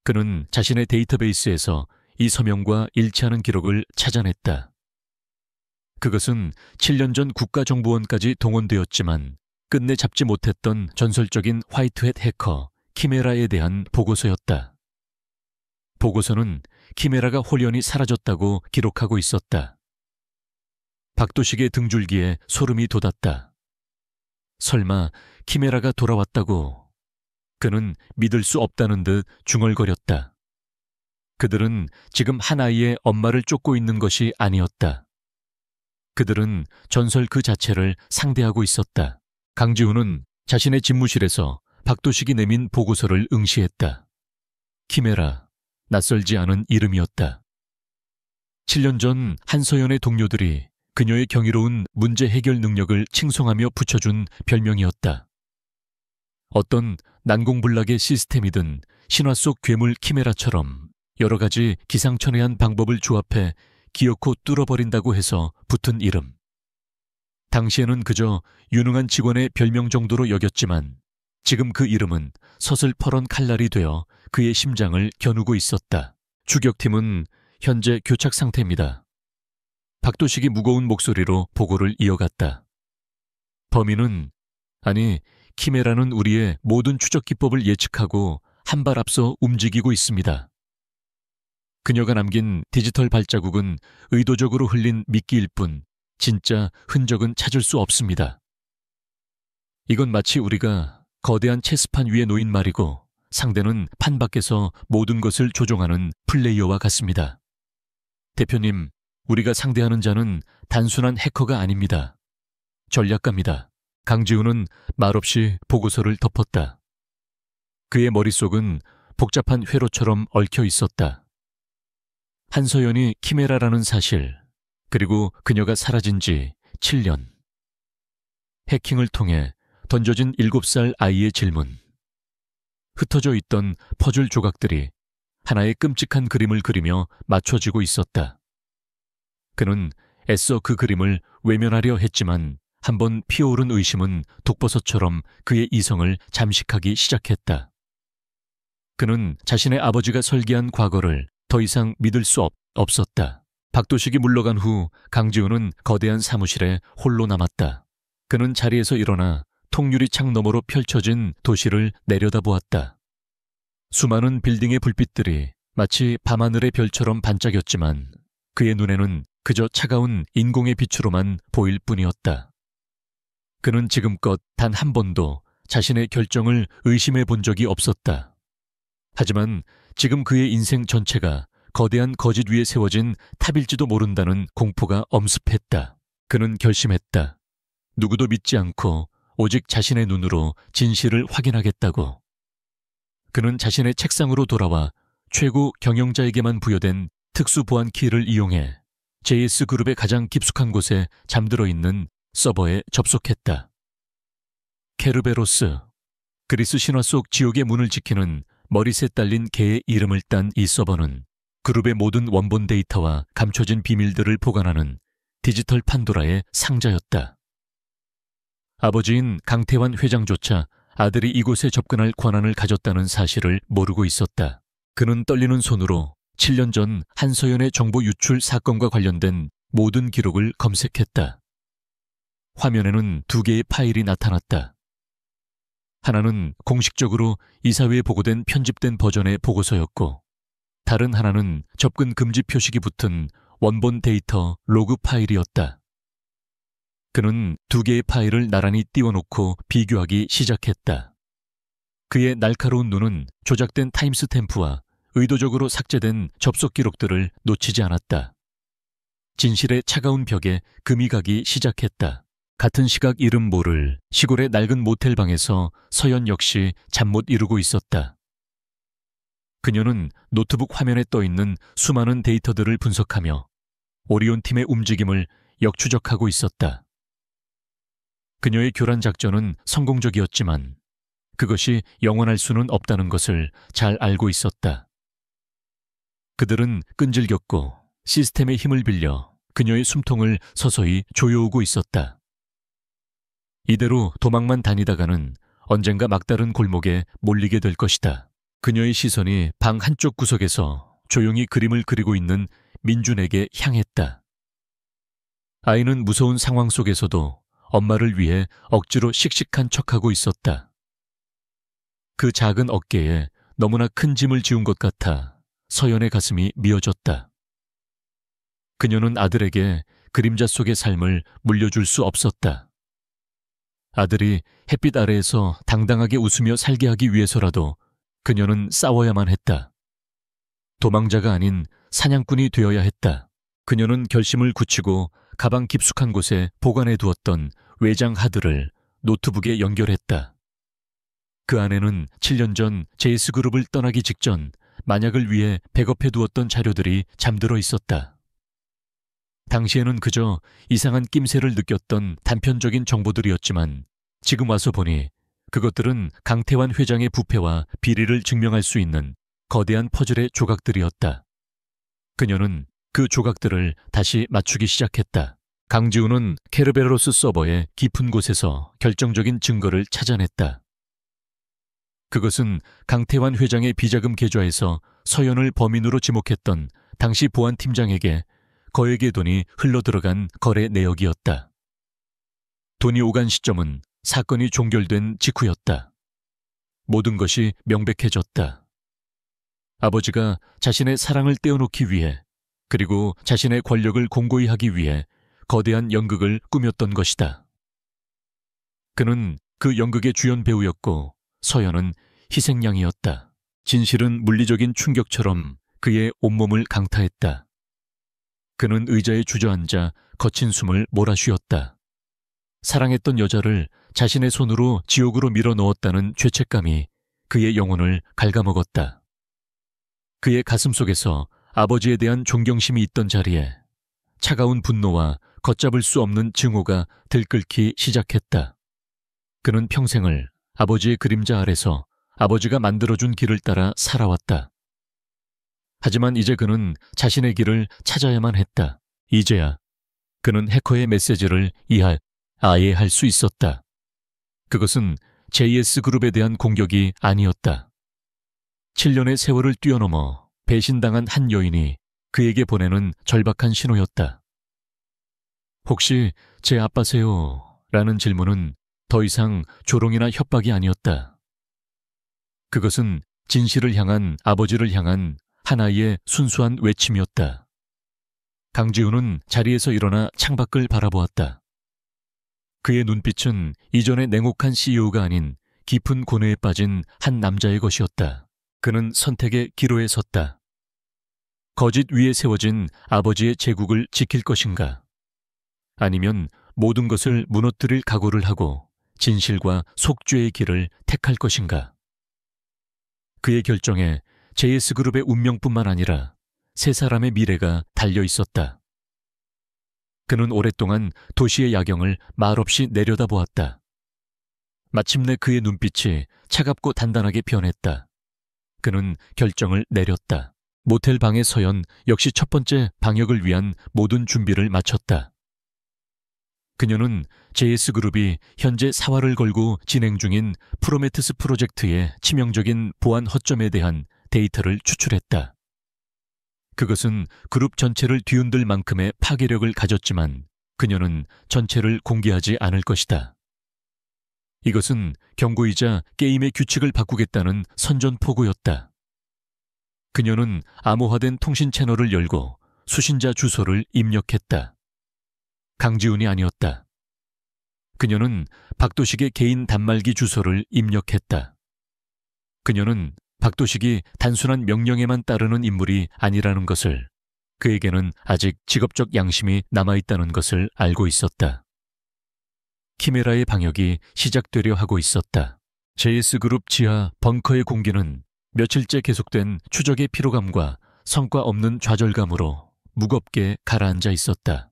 그는 자신의 데이터베이스에서 이 서명과 일치하는 기록을 찾아냈다. 그것은 7년 전 국가정보원까지 동원되었지만 끝내 잡지 못했던 전설적인 화이트햇 해커 키메라에 대한 보고서였다. 보고서는 키메라가 홀연히 사라졌다고 기록하고 있었다. 박도식의 등줄기에 소름이 돋았다. 설마 키메라가 돌아왔다고? 그는 믿을 수 없다는 듯 중얼거렸다. 그들은 지금 한 아이의 엄마를 쫓고 있는 것이 아니었다. 그들은 전설 그 자체를 상대하고 있었다. 강지훈은 자신의 집무실에서 박도식이 내민 보고서를 응시했다. 키메라, 낯설지 않은 이름이었다. 7년 전 한서연의 동료들이 그녀의 경이로운 문제 해결 능력을 칭송하며 붙여준 별명이었다. 어떤 난공불락의 시스템이든 신화 속 괴물 키메라처럼 여러 가지 기상천외한 방법을 조합해 기어코 뚫어버린다고 해서 붙은 이름. 당시에는 그저 유능한 직원의 별명 정도로 여겼지만 지금 그 이름은 서슬퍼런 칼날이 되어 그의 심장을 겨누고 있었다. 추격팀은 현재 교착 상태입니다. 박도식이 무거운 목소리로 보고를 이어갔다. 범인은, 아니, 키메라는 우리의 모든 추적 기법을 예측하고 한 발 앞서 움직이고 있습니다. 그녀가 남긴 디지털 발자국은 의도적으로 흘린 미끼일 뿐 진짜 흔적은 찾을 수 없습니다. 이건 마치 우리가 거대한 체스판 위에 놓인 말이고 상대는 판 밖에서 모든 것을 조종하는 플레이어와 같습니다. 대표님, 우리가 상대하는 자는 단순한 해커가 아닙니다. 전략가입니다. 강지훈은 말없이 보고서를 덮었다. 그의 머릿속은 복잡한 회로처럼 얽혀 있었다. 한서연이 키메라라는 사실, 그리고 그녀가 사라진 지 7년. 해킹을 통해 던져진 7살 아이의 질문. 흩어져 있던 퍼즐 조각들이 하나의 끔찍한 그림을 그리며 맞춰지고 있었다. 그는 애써 그 그림을 외면하려 했지만 한번 피어오른 의심은 독버섯처럼 그의 이성을 잠식하기 시작했다. 그는 자신의 아버지가 설계한 과거를 더 이상 믿을 수 없었다. 박도식이 물러간 후 강지훈은 거대한 사무실에 홀로 남았다. 그는 자리에서 일어나 통유리 창 너머로 펼쳐진 도시를 내려다보았다. 수많은 빌딩의 불빛들이 마치 밤하늘의 별처럼 반짝였지만 그의 눈에는 그저 차가운 인공의 빛으로만 보일 뿐이었다. 그는 지금껏 단 한 번도 자신의 결정을 의심해 본 적이 없었다. 하지만 지금 그의 인생 전체가 거대한 거짓 위에 세워진 탑일지도 모른다는 공포가 엄습했다. 그는 결심했다. 누구도 믿지 않고 오직 자신의 눈으로 진실을 확인하겠다고. 그는 자신의 책상으로 돌아와 최고 경영자에게만 부여된 특수보안 키를 이용해 JS그룹의 가장 깊숙한 곳에 잠들어 있는 서버에 접속했다. 케르베로스, 그리스 신화 속 지옥의 문을 지키는 머리새 딸린 개의 이름을 딴 이 서버는 그룹의 모든 원본 데이터와 감춰진 비밀들을 보관하는 디지털 판도라의 상자였다. 아버지인 강태환 회장조차 아들이 이곳에 접근할 권한을 가졌다는 사실을 모르고 있었다. 그는 떨리는 손으로 7년 전 한서연의 정보 유출 사건과 관련된 모든 기록을 검색했다. 화면에는 2개의 파일이 나타났다. 하나는 공식적으로 이사회에 보고된 편집된 버전의 보고서였고, 다른 하나는 접근 금지 표식이 붙은 원본 데이터 로그 파일이었다. 그는 2개의 파일을 나란히 띄워놓고 비교하기 시작했다. 그의 날카로운 눈은 조작된 타임스탬프와 의도적으로 삭제된 접속 기록들을 놓치지 않았다. 진실의 차가운 벽에 금이 가기 시작했다. 같은 시각 이름 모를 시골의 낡은 모텔방에서 서연 역시 잠 못 이루고 있었다. 그녀는 노트북 화면에 떠있는 수많은 데이터들을 분석하며 오리온 팀의 움직임을 역추적하고 있었다. 그녀의 교란 작전은 성공적이었지만 그것이 영원할 수는 없다는 것을 잘 알고 있었다. 그들은 끈질겼고 시스템의 힘을 빌려 그녀의 숨통을 서서히 조여오고 있었다. 이대로 도망만 다니다가는 언젠가 막다른 골목에 몰리게 될 것이다. 그녀의 시선이 방 한쪽 구석에서 조용히 그림을 그리고 있는 민준에게 향했다. 아이는 무서운 상황 속에서도 엄마를 위해 억지로 씩씩한 척하고 있었다. 그 작은 어깨에 너무나 큰 짐을 지운 것 같아 서연의 가슴이 미어졌다. 그녀는 아들에게 그림자 속의 삶을 물려줄 수 없었다. 아들이 햇빛 아래에서 당당하게 웃으며 살게 하기 위해서라도 그녀는 싸워야만 했다. 도망자가 아닌 사냥꾼이 되어야 했다. 그녀는 결심을 굳히고 가방 깊숙한 곳에 보관해 두었던 외장 하드를 노트북에 연결했다. 그 안에는 7년 전 JS그룹을 떠나기 직전 만약을 위해 백업해 두었던 자료들이 잠들어 있었다. 당시에는 그저 이상한 낌새를 느꼈던 단편적인 정보들이었지만 지금 와서 보니 그것들은 강태환 회장의 부패와 비리를 증명할 수 있는 거대한 퍼즐의 조각들이었다. 그녀는 그 조각들을 다시 맞추기 시작했다. 강지훈은 케르베로스 서버의 깊은 곳에서 결정적인 증거를 찾아냈다. 그것은 강태환 회장의 비자금 계좌에서 서연을 범인으로 지목했던 당시 보안팀장에게 거액의 돈이 흘러들어간 거래 내역이었다. 돈이 오간 시점은 사건이 종결된 직후였다. 모든 것이 명백해졌다. 아버지가 자신의 사랑을 떼어놓기 위해 그리고 자신의 권력을 공고히 하기 위해 거대한 연극을 꾸몄던 것이다. 그는 그 연극의 주연 배우였고 서연은 희생양이었다. 진실은 물리적인 충격처럼 그의 온몸을 강타했다. 그는 의자에 주저앉아 거친 숨을 몰아쉬었다. 사랑했던 여자를 자신의 손으로 지옥으로 밀어넣었다는 죄책감이 그의 영혼을 갉아먹었다. 그의 가슴 속에서 아버지에 대한 존경심이 있던 자리에 차가운 분노와 걷잡을 수 없는 증오가 들끓기 시작했다. 그는 평생을 아버지의 그림자 아래서 아버지가 만들어준 길을 따라 살아왔다. 하지만 이제 그는 자신의 길을 찾아야만 했다. 이제야 그는 해커의 메시지를 이해할 아예 할 수 있었다. 그것은 JS그룹에 대한 공격이 아니었다. 7년의 세월을 뛰어넘어 배신당한 한 여인이 그에게 보내는 절박한 신호였다. 혹시 제 아빠세요? 라는 질문은 더 이상 조롱이나 협박이 아니었다. 그것은 진실을 향한 아버지를 향한 하나의 순수한 외침이었다. 강지훈은 자리에서 일어나 창밖을 바라보았다. 그의 눈빛은 이전의 냉혹한 CEO가 아닌 깊은 고뇌에 빠진 한 남자의 것이었다. 그는 선택의 기로에 섰다. 거짓 위에 세워진 아버지의 제국을 지킬 것인가? 아니면 모든 것을 무너뜨릴 각오를 하고 진실과 속죄의 길을 택할 것인가? 그의 결정에 JS그룹의 운명뿐만 아니라 세 사람의 미래가 달려 있었다. 그는 오랫동안 도시의 야경을 말없이 내려다보았다. 마침내 그의 눈빛이 차갑고 단단하게 변했다. 그는 결정을 내렸다. 모텔 방에 서연 역시 첫 번째 방역을 위한 모든 준비를 마쳤다. 그녀는 JS그룹이 현재 사활을 걸고 진행 중인 프로메테스 프로젝트의 치명적인 보안 허점에 대한 데이터를 추출했다. 그것은 그룹 전체를 뒤흔들 만큼의 파괴력을 가졌지만 그녀는 전체를 공개하지 않을 것이다. 이것은 경고이자 게임의 규칙을 바꾸겠다는 선전포고였다. 그녀는 암호화된 통신 채널을 열고 수신자 주소를 입력했다. 강지훈이 아니었다. 그녀는 박도식의 개인 단말기 주소를 입력했다. 그녀는 박도식이 단순한 명령에만 따르는 인물이 아니라는 것을, 그에게는 아직 직업적 양심이 남아있다는 것을 알고 있었다. 키메라의 방역이 시작되려 하고 있었다. JS그룹 지하 벙커의 공기는 며칠째 계속된 추적의 피로감과 성과 없는 좌절감으로 무겁게 가라앉아 있었다.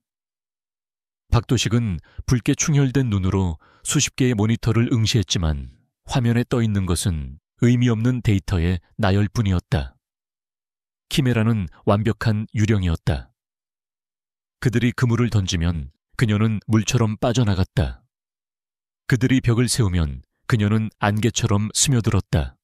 박도식은 붉게 충혈된 눈으로 수십 개의 모니터를 응시했지만 화면에 떠 있는 것은 의미 없는 데이터의 나열뿐이었다. 키메라는 완벽한 유령이었다. 그들이 그물을 던지면 그녀는 물처럼 빠져나갔다. 그들이 벽을 세우면 그녀는 안개처럼 스며들었다.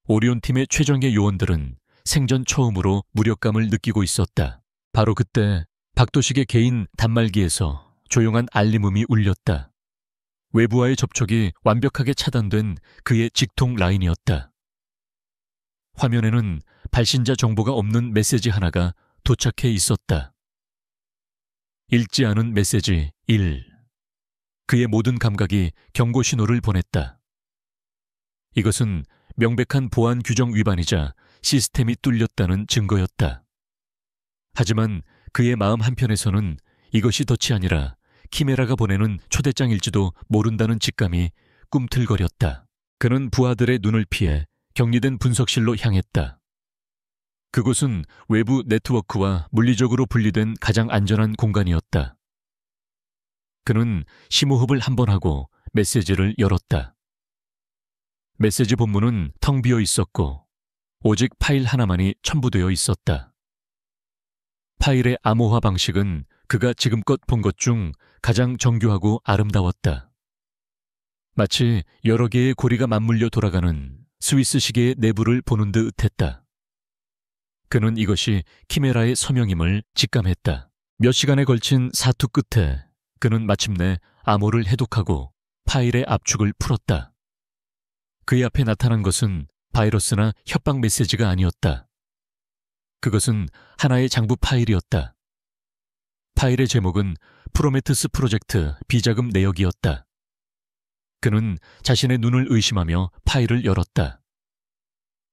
오리온 팀의 최정예 요원들은 생전 처음으로 무력감을 느끼고 있었다. 바로 그때 박도식의 개인 단말기에서 조용한 알림음이 울렸다. 외부와의 접촉이 완벽하게 차단된 그의 직통 라인이었다. 화면에는 발신자 정보가 없는 메시지 하나가 도착해 있었다. 읽지 않은 메시지 1. 그의 모든 감각이 경고 신호를 보냈다. 이것은 명백한 보안 규정 위반이자 시스템이 뚫렸다는 증거였다. 하지만 그의 마음 한편에서는 이것이 덫이 아니라 키메라가 보내는 초대장일지도 모른다는 직감이 꿈틀거렸다. 그는 부하들의 눈을 피해 격리된 분석실로 향했다. 그곳은 외부 네트워크와 물리적으로 분리된 가장 안전한 공간이었다. 그는 심호흡을 한 번 하고 메시지를 열었다. 메시지 본문은 텅 비어 있었고 오직 파일 하나만이 첨부되어 있었다. 파일의 암호화 방식은 그가 지금껏 본 것 중 가장 정교하고 아름다웠다. 마치 여러 개의 고리가 맞물려 돌아가는 스위스 시계의 내부를 보는 듯했다. 그는 이것이 키메라의 서명임을 직감했다. 몇 시간에 걸친 사투 끝에 그는 마침내 암호를 해독하고 파일의 압축을 풀었다. 그의 앞에 나타난 것은 바이러스나 협박 메시지가 아니었다. 그것은 하나의 장부 파일이었다. 파일의 제목은 프로메테스 프로젝트 비자금 내역이었다. 그는 자신의 눈을 의심하며 파일을 열었다.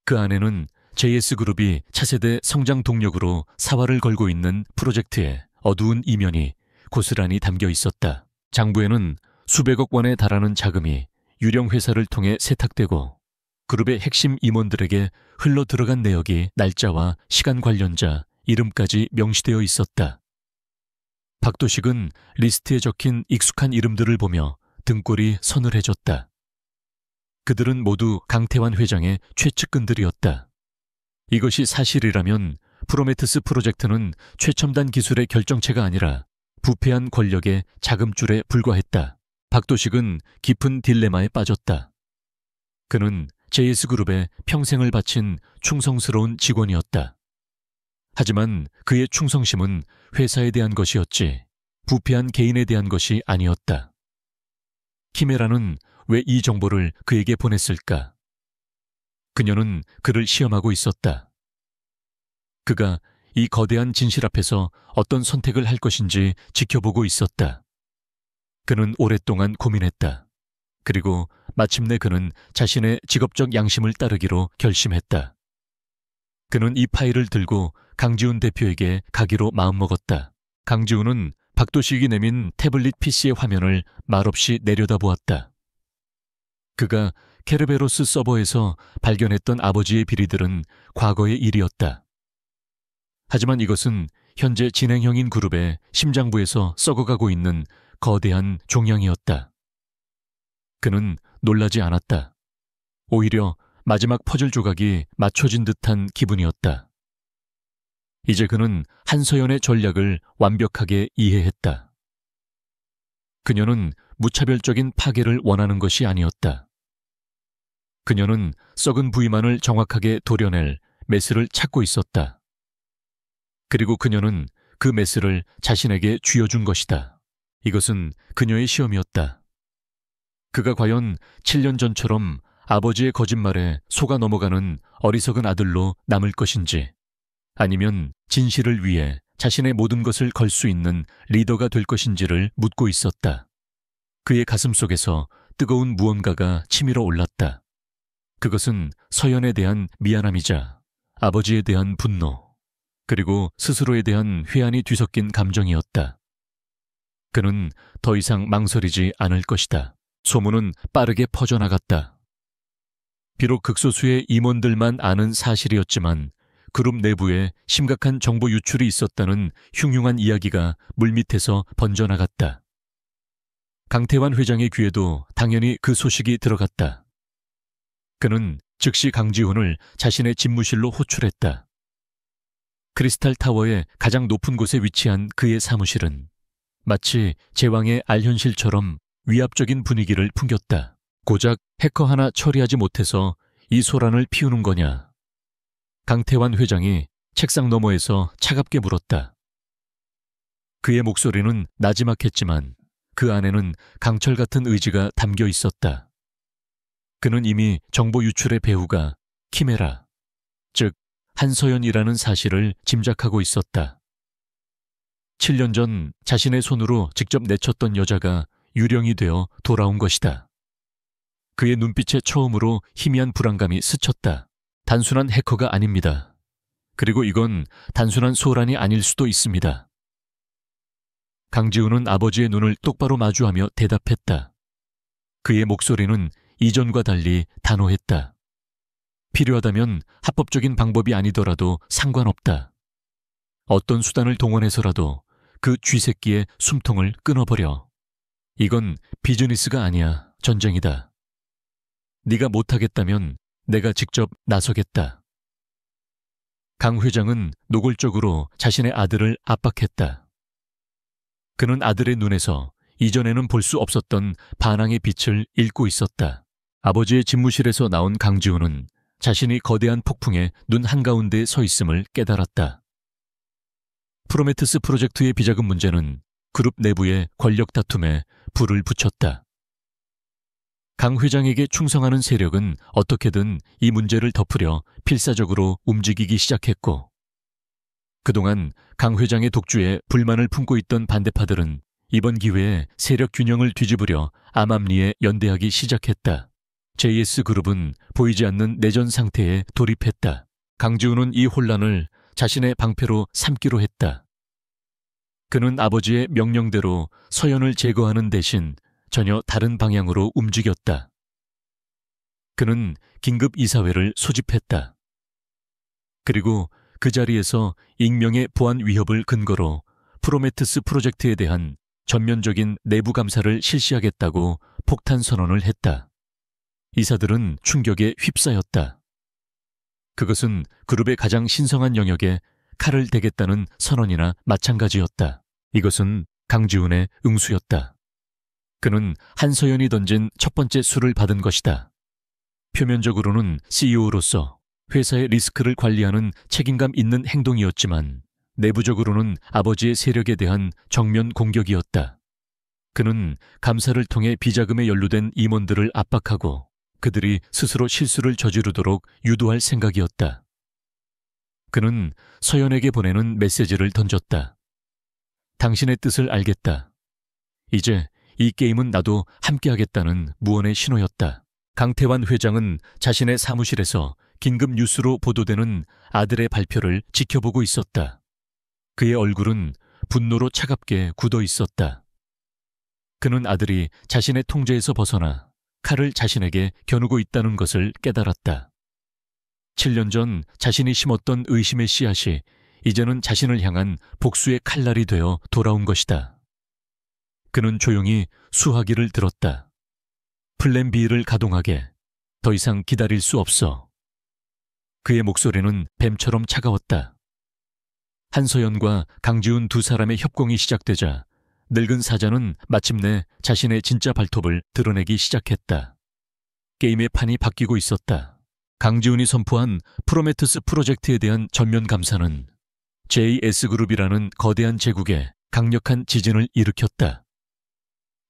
그 안에는 JS그룹이 차세대 성장 동력으로 사활을 걸고 있는 프로젝트의 어두운 이면이 고스란히 담겨 있었다. 장부에는 수백억 원에 달하는 자금이 유령 회사를 통해 세탁되고 그룹의 핵심 임원들에게 흘러 들어간 내역이 날짜와 시간 관련자, 이름까지 명시되어 있었다. 박도식은 리스트에 적힌 익숙한 이름들을 보며 등골이 서늘해졌다. 그들은 모두 강태환 회장의 최측근들이었다. 이것이 사실이라면 프로메테스 프로젝트는 최첨단 기술의 결정체가 아니라 부패한 권력의 자금줄에 불과했다. 박도식은 깊은 딜레마에 빠졌다. 그는 JS그룹에 평생을 바친 충성스러운 직원이었다. 하지만 그의 충성심은 회사에 대한 것이었지 부패한 개인에 대한 것이 아니었다. 키메라는 왜 이 정보를 그에게 보냈을까? 그녀는 그를 시험하고 있었다. 그가 이 거대한 진실 앞에서 어떤 선택을 할 것인지 지켜보고 있었다. 그는 오랫동안 고민했다. 그리고 마침내 그는 자신의 직업적 양심을 따르기로 결심했다. 그는 이 파일을 들고 강지훈 대표에게 가기로 마음먹었다. 강지훈은 박도식이 내민 태블릿 PC의 화면을 말없이 내려다보았다. 그가 케르베로스 서버에서 발견했던 아버지의 비리들은 과거의 일이었다. 하지만 이것은 현재 진행형인 그룹의 심장부에서 썩어가고 있는 거대한 종양이었다. 그는 놀라지 않았다. 오히려 마지막 퍼즐 조각이 맞춰진 듯한 기분이었다. 이제 그는 한서연의 전략을 완벽하게 이해했다. 그녀는 무차별적인 파괴를 원하는 것이 아니었다. 그녀는 썩은 부위만을 정확하게 도려낼 메스를 찾고 있었다. 그리고 그녀는 그 메스를 자신에게 쥐어준 것이다. 이것은 그녀의 시험이었다. 그가 과연 7년 전처럼 아버지의 거짓말에 속아 넘어가는 어리석은 아들로 남을 것인지, 아니면 진실을 위해 자신의 모든 것을 걸 수 있는 리더가 될 것인지를 묻고 있었다. 그의 가슴 속에서 뜨거운 무언가가 치밀어 올랐다. 그것은 서연에 대한 미안함이자 아버지에 대한 분노, 그리고 스스로에 대한 회한이 뒤섞인 감정이었다. 그는 더 이상 망설이지 않을 것이다. 소문은 빠르게 퍼져나갔다. 비록 극소수의 임원들만 아는 사실이었지만 그룹 내부에 심각한 정보 유출이 있었다는 흉흉한 이야기가 물밑에서 번져나갔다. 강태환 회장의 귀에도 당연히 그 소식이 들어갔다. 그는 즉시 강지훈을 자신의 집무실로 호출했다. 크리스탈 타워의 가장 높은 곳에 위치한 그의 사무실은 마치 제왕의 알현실처럼 위압적인 분위기를 풍겼다. 고작 해커 하나 처리하지 못해서 이 소란을 피우는 거냐? 강태환 회장이 책상 너머에서 차갑게 물었다. 그의 목소리는 나지막했지만 그 안에는 강철 같은 의지가 담겨 있었다. 그는 이미 정보 유출의 배후가 키메라, 즉 한서연이라는 사실을 짐작하고 있었다. 7년 전 자신의 손으로 직접 내쳤던 여자가 유령이 되어 돌아온 것이다. 그의 눈빛에 처음으로 희미한 불안감이 스쳤다. 단순한 해커가 아닙니다. 그리고 이건 단순한 소란이 아닐 수도 있습니다. 강지훈은 아버지의 눈을 똑바로 마주하며 대답했다. 그의 목소리는 이전과 달리 단호했다. 필요하다면 합법적인 방법이 아니더라도 상관없다. 어떤 수단을 동원해서라도 그 쥐새끼의 숨통을 끊어버려. 이건 비즈니스가 아니야, 전쟁이다. 네가 못하겠다면 내가 직접 나서겠다. 강 회장은 노골적으로 자신의 아들을 압박했다. 그는 아들의 눈에서 이전에는 볼 수 없었던 반항의 빛을 읽고 있었다. 아버지의 집무실에서 나온 강지훈은 자신이 거대한 폭풍에 눈 한가운데에 서 있음을 깨달았다. 프로메테스 프로젝트의 비자금 문제는 그룹 내부의 권력 다툼에 불을 붙였다. 강 회장에게 충성하는 세력은 어떻게든 이 문제를 덮으려 필사적으로 움직이기 시작했고, 그동안 강 회장의 독주에 불만을 품고 있던 반대파들은 이번 기회에 세력 균형을 뒤집으려 암암리에 연대하기 시작했다. JS그룹은 보이지 않는 내전 상태에 돌입했다. 강지훈은 이 혼란을 자신의 방패로 삼기로 했다. 그는 아버지의 명령대로 서연을 제거하는 대신 전혀 다른 방향으로 움직였다. 그는 긴급 이사회를 소집했다. 그리고 그 자리에서 익명의 보안 위협을 근거로 프로메테스 프로젝트에 대한 전면적인 내부 감사를 실시하겠다고 폭탄 선언을 했다. 이사들은 충격에 휩싸였다. 그것은 그룹의 가장 신성한 영역에 칼을 대겠다는 선언이나 마찬가지였다. 이것은 강지훈의 응수였다. 그는 한서연이 던진 첫 번째 수를 받은 것이다. 표면적으로는 CEO로서 회사의 리스크를 관리하는 책임감 있는 행동이었지만 내부적으로는 아버지의 세력에 대한 정면 공격이었다. 그는 감사를 통해 비자금에 연루된 임원들을 압박하고 그들이 스스로 실수를 저지르도록 유도할 생각이었다. 그는 서연에게 보내는 메시지를 던졌다. 당신의 뜻을 알겠다. 이제 이 게임은 나도 함께하겠다는 무언의 신호였다. 강태환 회장은 자신의 사무실에서 긴급 뉴스로 보도되는 아들의 발표를 지켜보고 있었다. 그의 얼굴은 분노로 차갑게 굳어 있었다. 그는 아들이 자신의 통제에서 벗어나 칼을 자신에게 겨누고 있다는 것을 깨달았다. 7년 전 자신이 심었던 의심의 씨앗이 이제는 자신을 향한 복수의 칼날이 되어 돌아온 것이다. 그는 조용히 수화기를 들었다. 플랜 B를 가동하게. 더 이상 기다릴 수 없어. 그의 목소리는 뱀처럼 차가웠다. 한서연과 강지훈 두 사람의 협공이 시작되자 늙은 사자는 마침내 자신의 진짜 발톱을 드러내기 시작했다. 게임의 판이 바뀌고 있었다. 강지훈이 선포한 프로메테우스 프로젝트에 대한 전면 감사는 JS그룹이라는 거대한 제국에 강력한 지진을 일으켰다.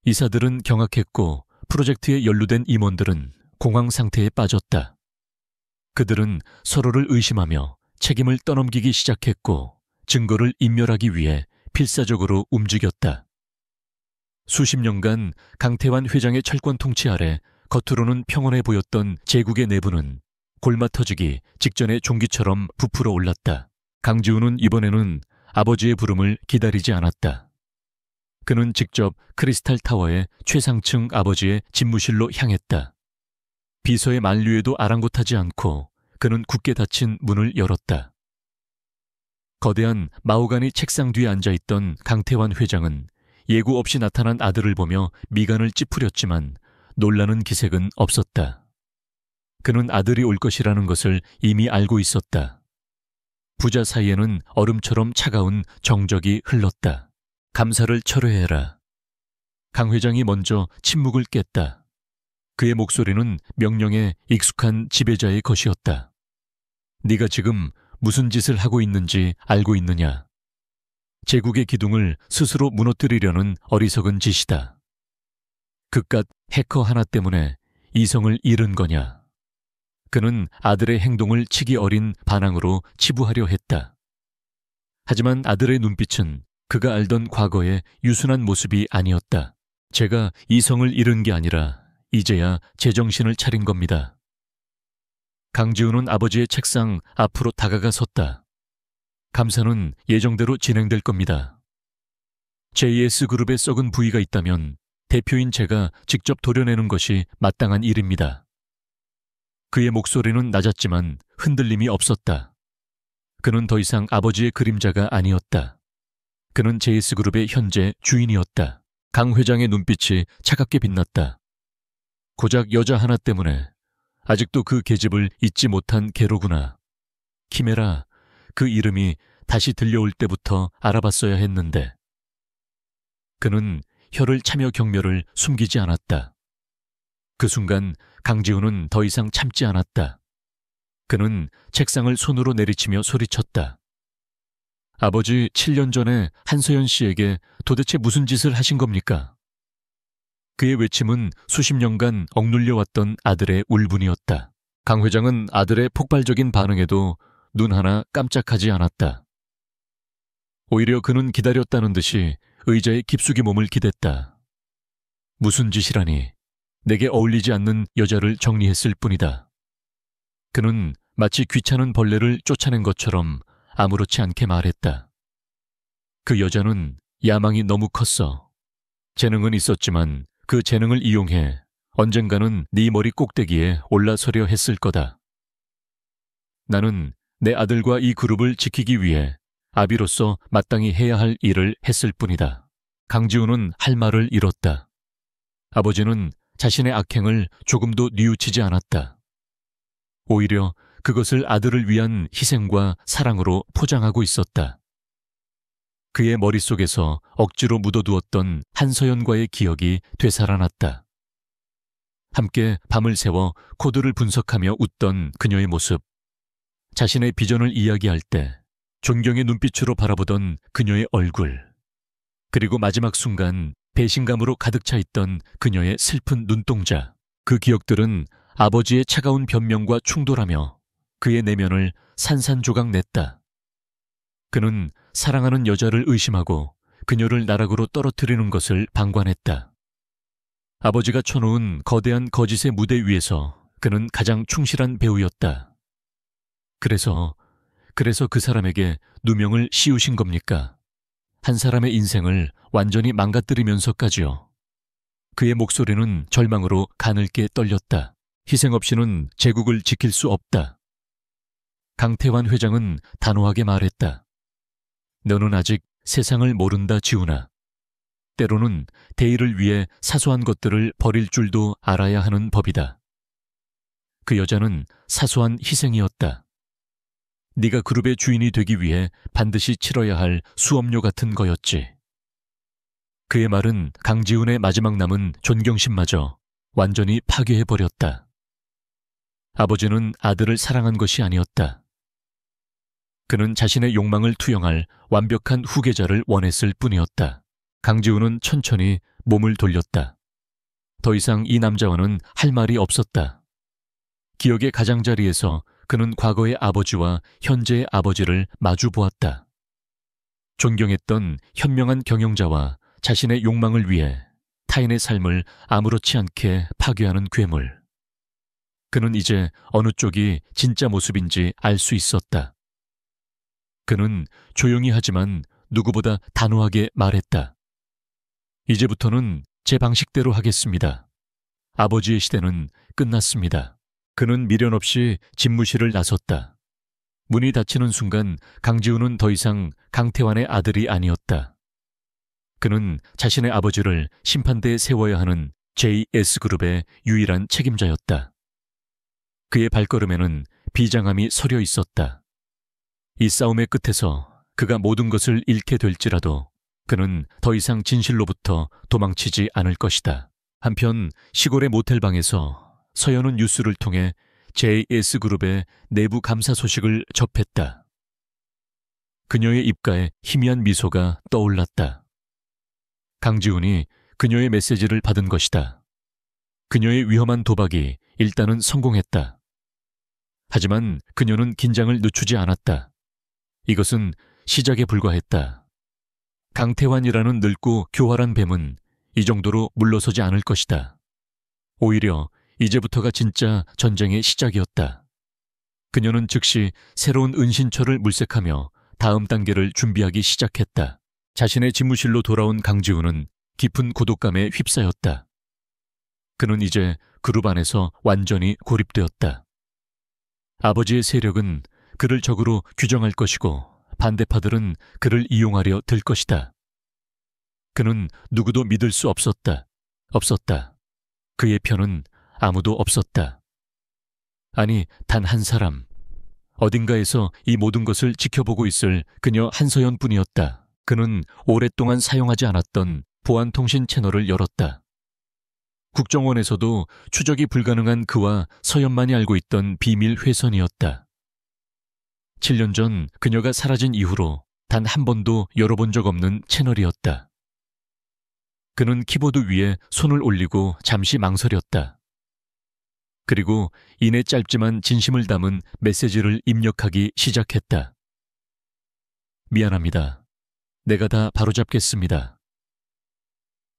이사들은 경악했고 프로젝트에 연루된 임원들은 공황 상태에 빠졌다. 그들은 서로를 의심하며 책임을 떠넘기기 시작했고 증거를 인멸하기 위해 필사적으로 움직였다. 수십 년간 강태환 회장의 철권 통치 아래 겉으로는 평온해 보였던 제국의 내부는 골마 터지기 직전의 종기처럼 부풀어 올랐다. 강지훈은 이번에는 아버지의 부름을 기다리지 않았다. 그는 직접 크리스탈 타워의 최상층 아버지의 집무실로 향했다. 비서의 만류에도 아랑곳하지 않고 그는 굳게 닫힌 문을 열었다. 거대한 마호가니 책상 뒤에 앉아있던 강태환 회장은 예고 없이 나타난 아들을 보며 미간을 찌푸렸지만 놀라는 기색은 없었다. 그는 아들이 올 것이라는 것을 이미 알고 있었다. 부자 사이에는 얼음처럼 차가운 정적이 흘렀다. 감사를 철회해라. 강 회장이 먼저 침묵을 깼다. 그의 목소리는 명령에 익숙한 지배자의 것이었다. 네가 지금 무슨 짓을 하고 있는지 알고 있느냐? 제국의 기둥을 스스로 무너뜨리려는 어리석은 짓이다. 그깟 해커 하나 때문에 이성을 잃은 거냐? 그는 아들의 행동을 치기 어린 반항으로 치부하려 했다. 하지만 아들의 눈빛은 그가 알던 과거의 유순한 모습이 아니었다. 제가 이성을 잃은 게 아니라 이제야 제정신을 차린 겁니다. 강지훈은 아버지의 책상 앞으로 다가가 섰다. 감사는 예정대로 진행될 겁니다. JS그룹에 썩은 부위가 있다면 대표인 제가 직접 도려내는 것이 마땅한 일입니다. 그의 목소리는 낮았지만 흔들림이 없었다. 그는 더 이상 아버지의 그림자가 아니었다. 그는 JS그룹의 현재 주인이었다. 강 회장의 눈빛이 차갑게 빛났다. 고작 여자 하나 때문에 아직도 그 계집을 잊지 못한 개로구나. 키메라, 그 이름이 다시 들려올 때부터 알아봤어야 했는데. 그는 혀를 차며 경멸을 숨기지 않았다. 그 순간 강지훈은 더 이상 참지 않았다. 그는 책상을 손으로 내리치며 소리쳤다. 아버지 7년 전에 한서연 씨에게 도대체 무슨 짓을 하신 겁니까? 그의 외침은 수십 년간 억눌려왔던 아들의 울분이었다. 강 회장은 아들의 폭발적인 반응에도 눈 하나 깜짝하지 않았다. 오히려 그는 기다렸다는 듯이 의자에 깊숙이 몸을 기댔다. 무슨 짓이라니. 내게 어울리지 않는 여자를 정리했을 뿐이다. 그는 마치 귀찮은 벌레를 쫓아낸 것처럼 아무렇지 않게 말했다. 그 여자는 야망이 너무 컸어. 재능은 있었지만 그 재능을 이용해 언젠가는 네 머리 꼭대기에 올라서려 했을 거다. 나는 내 아들과 이 그룹을 지키기 위해 아비로서 마땅히 해야 할 일을 했을 뿐이다. 강지훈은 할 말을 잃었다. 아버지는 자신의 악행을 조금도 뉘우치지 않았다. 오히려 그것을 아들을 위한 희생과 사랑으로 포장하고 있었다. 그의 머릿속에서 억지로 묻어두었던 한서연과의 기억이 되살아났다. 함께 밤을 새워 코드를 분석하며 웃던 그녀의 모습, 자신의 비전을 이야기할 때 존경의 눈빛으로 바라보던 그녀의 얼굴, 그리고 마지막 순간 배신감으로 가득 차 있던 그녀의 슬픈 눈동자, 그 기억들은 아버지의 차가운 변명과 충돌하며 그의 내면을 산산조각 냈다. 그는 사랑하는 여자를 의심하고 그녀를 나락으로 떨어뜨리는 것을 방관했다. 아버지가 쳐놓은 거대한 거짓의 무대 위에서 그는 가장 충실한 배우였다. 그래서 그 사람에게 누명을 씌우신 겁니까? 한 사람의 인생을 완전히 망가뜨리면서까지요. 그의 목소리는 절망으로 가늘게 떨렸다. 희생 없이는 제국을 지킬 수 없다. 강태환 회장은 단호하게 말했다. 너는 아직 세상을 모른다, 지훈아. 때로는 대의를 위해 사소한 것들을 버릴 줄도 알아야 하는 법이다. 그 여자는 사소한 희생이었다. 네가 그룹의 주인이 되기 위해 반드시 치러야 할 수업료 같은 거였지. 그의 말은 강지훈의 마지막 남은 존경심마저 완전히 파괴해버렸다. 아버지는 아들을 사랑한 것이 아니었다. 그는 자신의 욕망을 투영할 완벽한 후계자를 원했을 뿐이었다. 강지훈은 천천히 몸을 돌렸다. 더 이상 이 남자와는 할 말이 없었다. 기억의 가장자리에서 그는 과거의 아버지와 현재의 아버지를 마주 보았다. 존경했던 현명한 경영자와 자신의 욕망을 위해 타인의 삶을 아무렇지 않게 파괴하는 괴물. 그는 이제 어느 쪽이 진짜 모습인지 알 수 있었다. 그는 조용히 하지만 누구보다 단호하게 말했다. 이제부터는 제 방식대로 하겠습니다. 아버지의 시대는 끝났습니다. 그는 미련 없이 집무실을 나섰다. 문이 닫히는 순간 강지훈은 더 이상 강태환의 아들이 아니었다. 그는 자신의 아버지를 심판대에 세워야 하는 JS그룹의 유일한 책임자였다. 그의 발걸음에는 비장함이 서려 있었다. 이 싸움의 끝에서 그가 모든 것을 잃게 될지라도 그는 더 이상 진실로부터 도망치지 않을 것이다. 한편 시골의 모텔방에서 서연은 뉴스를 통해 JS그룹의 내부 감사 소식을 접했다. 그녀의 입가에 희미한 미소가 떠올랐다. 강지훈이 그녀의 메시지를 받은 것이다. 그녀의 위험한 도박이 일단은 성공했다. 하지만 그녀는 긴장을 늦추지 않았다. 이것은 시작에 불과했다. 강태환이라는 늙고 교활한 뱀은 이 정도로 물러서지 않을 것이다. 오히려 이제부터가 진짜 전쟁의 시작이었다. 그녀는 즉시 새로운 은신처를 물색하며 다음 단계를 준비하기 시작했다. 자신의 집무실로 돌아온 강지훈은 깊은 고독감에 휩싸였다. 그는 이제 그룹 안에서 완전히 고립되었다. 아버지의 세력은 그를 적으로 규정할 것이고 반대파들은 그를 이용하려 들 것이다. 그는 누구도 믿을 수 없었다. 그의 편은 아무도 없었다. 아니, 단 한 사람. 어딘가에서 이 모든 것을 지켜보고 있을 그녀 한서연뿐이었다. 그는 오랫동안 사용하지 않았던 보안통신 채널을 열었다. 국정원에서도 추적이 불가능한 그와 서연만이 알고 있던 비밀 회선이었다. 7년 전 그녀가 사라진 이후로 단 한 번도 열어본 적 없는 채널이었다. 그는 키보드 위에 손을 올리고 잠시 망설였다. 그리고 이내 짧지만 진심을 담은 메시지를 입력하기 시작했다. 미안합니다. 내가 다 바로잡겠습니다.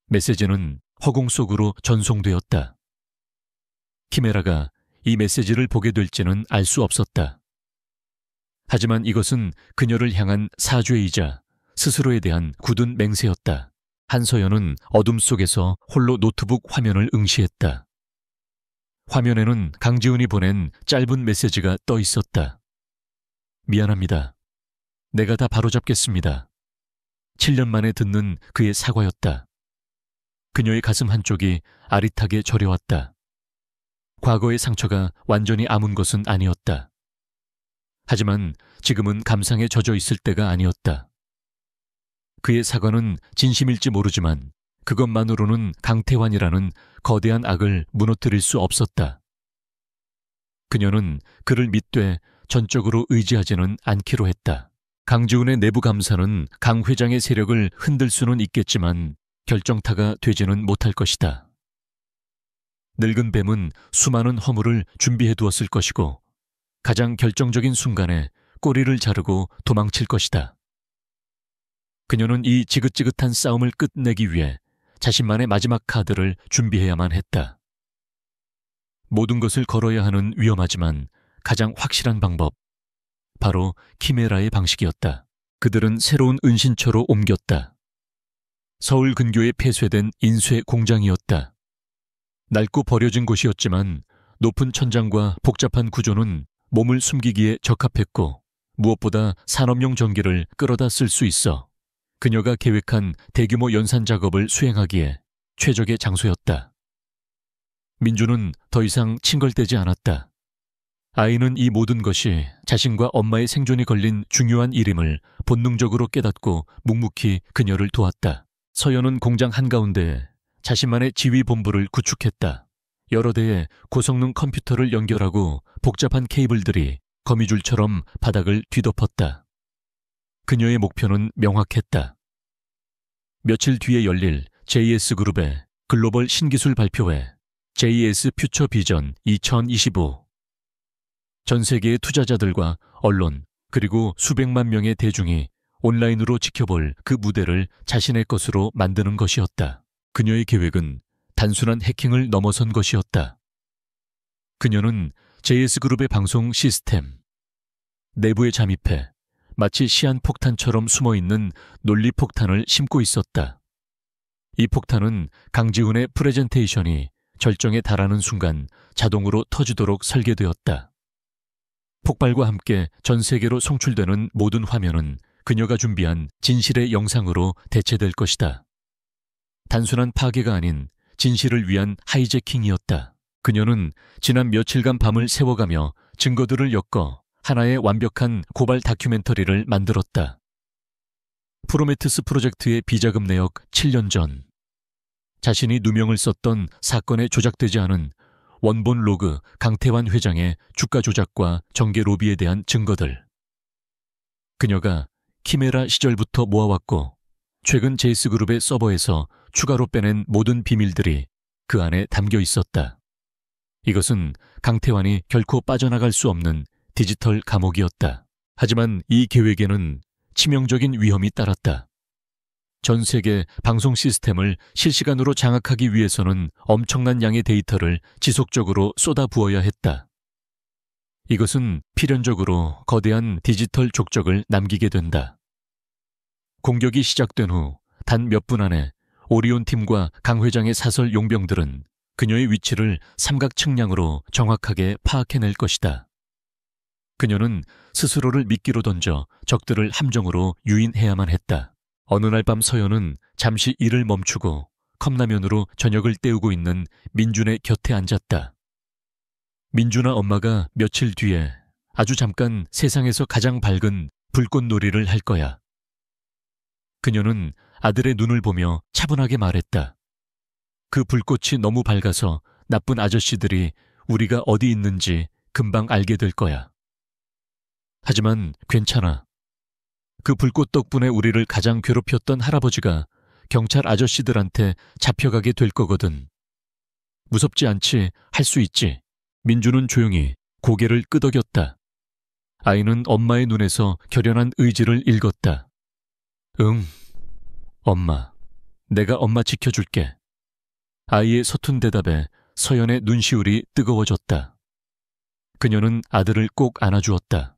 메시지는 허공 속으로 전송되었다. 키메라가 이 메시지를 보게 될지는 알 수 없었다. 하지만 이것은 그녀를 향한 사죄이자 스스로에 대한 굳은 맹세였다. 한서연은 어둠 속에서 홀로 노트북 화면을 응시했다. 화면에는 강지훈이 보낸 짧은 메시지가 떠 있었다. 미안합니다. 내가 다 바로잡겠습니다. 7년 만에 듣는 그의 사과였다. 그녀의 가슴 한쪽이 아릿하게 저려왔다. 과거의 상처가 완전히 아문 것은 아니었다. 하지만 지금은 감상에 젖어 있을 때가 아니었다. 그의 사과는 진심일지 모르지만 그것만으로는 강태환이라는 거대한 악을 무너뜨릴 수 없었다. 그녀는 그를 믿되 전적으로 의지하지는 않기로 했다. 강지훈의 내부 감사는 강 회장의 세력을 흔들 수는 있겠지만 결정타가 되지는 못할 것이다. 늙은 뱀은 수많은 허물을 준비해 두었을 것이고 가장 결정적인 순간에 꼬리를 자르고 도망칠 것이다. 그녀는 이 지긋지긋한 싸움을 끝내기 위해 자신만의 마지막 카드를 준비해야만 했다. 모든 것을 걸어야 하는 위험하지만 가장 확실한 방법, 바로 키메라의 방식이었다. 그들은 새로운 은신처로 옮겼다. 서울 근교에 폐쇄된 인쇄 공장이었다. 낡고 버려진 곳이었지만 높은 천장과 복잡한 구조는 몸을 숨기기에 적합했고 무엇보다 산업용 전기를 끌어다 쓸 수 있어 그녀가 계획한 대규모 연산 작업을 수행하기에 최적의 장소였다. 민주는 더 이상 칭걸대지 않았다. 아이는 이 모든 것이 자신과 엄마의 생존이 걸린 중요한 일임을 본능적으로 깨닫고 묵묵히 그녀를 도왔다. 서연은 공장 한가운데에 자신만의 지휘본부를 구축했다. 여러 대의 고성능 컴퓨터를 연결하고 복잡한 케이블들이 거미줄처럼 바닥을 뒤덮었다. 그녀의 목표는 명확했다. 며칠 뒤에 열릴 JS그룹의 글로벌 신기술 발표회 JS 퓨처 비전 2025. 전 세계의 투자자들과 언론 그리고 수백만 명의 대중이 온라인으로 지켜볼 그 무대를 자신의 것으로 만드는 것이었다. 그녀의 계획은 단순한 해킹을 넘어선 것이었다. 그녀는 JS그룹의 방송 시스템 내부에 잠입해 마치 시한폭탄처럼 숨어있는 논리폭탄을 심고 있었다. 이 폭탄은 강지훈의 프레젠테이션이 절정에 달하는 순간 자동으로 터지도록 설계되었다. 폭발과 함께 전 세계로 송출되는 모든 화면은 그녀가 준비한 진실의 영상으로 대체될 것이다. 단순한 파괴가 아닌 진실을 위한 하이제킹이었다. 그녀는 지난 며칠간 밤을 새워가며 증거들을 엮어 하나의 완벽한 고발 다큐멘터리를 만들었다. 프로메테스 프로젝트의 비자금 내역 7년 전, 자신이 누명을 썼던 사건에 조작되지 않은 원본 로그 강태환 회장의 주가 조작과 정계 로비에 대한 증거들. 그녀가 키메라 시절부터 모아왔고 최근 제이스그룹의 서버에서 추가로 빼낸 모든 비밀들이 그 안에 담겨 있었다. 이것은 강태환이 결코 빠져나갈 수 없는 디지털 감옥이었다. 하지만 이 계획에는 치명적인 위험이 따랐다. 전 세계 방송 시스템을 실시간으로 장악하기 위해서는 엄청난 양의 데이터를 지속적으로 쏟아부어야 했다. 이것은 필연적으로 거대한 디지털 족적을 남기게 된다. 공격이 시작된 후 단 몇 분 안에 오리온 팀과 강 회장의 사설 용병들은 그녀의 위치를 삼각 측량으로 정확하게 파악해낼 것이다. 그녀는 스스로를 미끼로 던져 적들을 함정으로 유인해야만 했다. 어느 날 밤 서연은 잠시 일을 멈추고 컵라면으로 저녁을 때우고 있는 민준의 곁에 앉았다. 민준아 엄마가 며칠 뒤에 아주 잠깐 세상에서 가장 밝은 불꽃놀이를 할 거야. 그녀는 아들의 눈을 보며 차분하게 말했다. 그 불꽃이 너무 밝아서 나쁜 아저씨들이 우리가 어디 있는지 금방 알게 될 거야. 하지만 괜찮아. 그 불꽃 덕분에 우리를 가장 괴롭혔던 할아버지가 경찰 아저씨들한테 잡혀가게 될 거거든. 무섭지 않지? 할 수 있지. 민주는 조용히 고개를 끄덕였다. 아이는 엄마의 눈에서 결연한 의지를 읽었다. 응, 엄마. 내가 엄마 지켜줄게. 아이의 서툰 대답에 서연의 눈시울이 뜨거워졌다. 그녀는 아들을 꼭 안아주었다.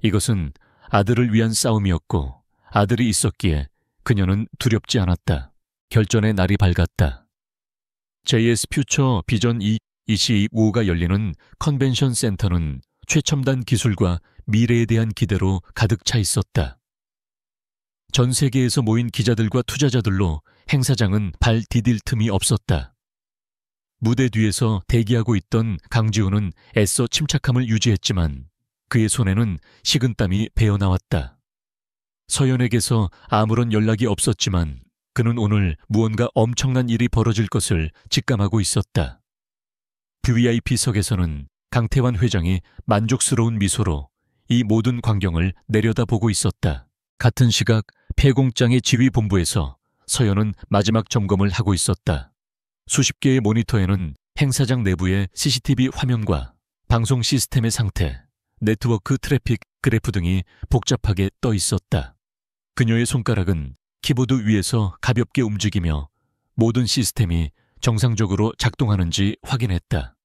이것은 아들을 위한 싸움이었고 아들이 있었기에 그녀는 두렵지 않았다. 결전의 날이 밝았다. JS 퓨처 비전 2025가 열리는 컨벤션 센터는 최첨단 기술과 미래에 대한 기대로 가득 차 있었다. 전 세계에서 모인 기자들과 투자자들로 행사장은 발 디딜 틈이 없었다. 무대 뒤에서 대기하고 있던 강지훈은 애써 침착함을 유지했지만 그의 손에는 식은땀이 배어나왔다. 서연에게서 아무런 연락이 없었지만 그는 오늘 무언가 엄청난 일이 벌어질 것을 직감하고 있었다. VIP석에서는 강태환 회장이 만족스러운 미소로 이 모든 광경을 내려다보고 있었다. 같은 시각 폐공장의 지휘본부에서 서연은 마지막 점검을 하고 있었다. 수십 개의 모니터에는 행사장 내부의 CCTV 화면과 방송 시스템의 상태, 네트워크 트래픽 그래프 등이 복잡하게 떠 있었다. 그녀의 손가락은 키보드 위에서 가볍게 움직이며 모든 시스템이 정상적으로 작동하는지 확인했다.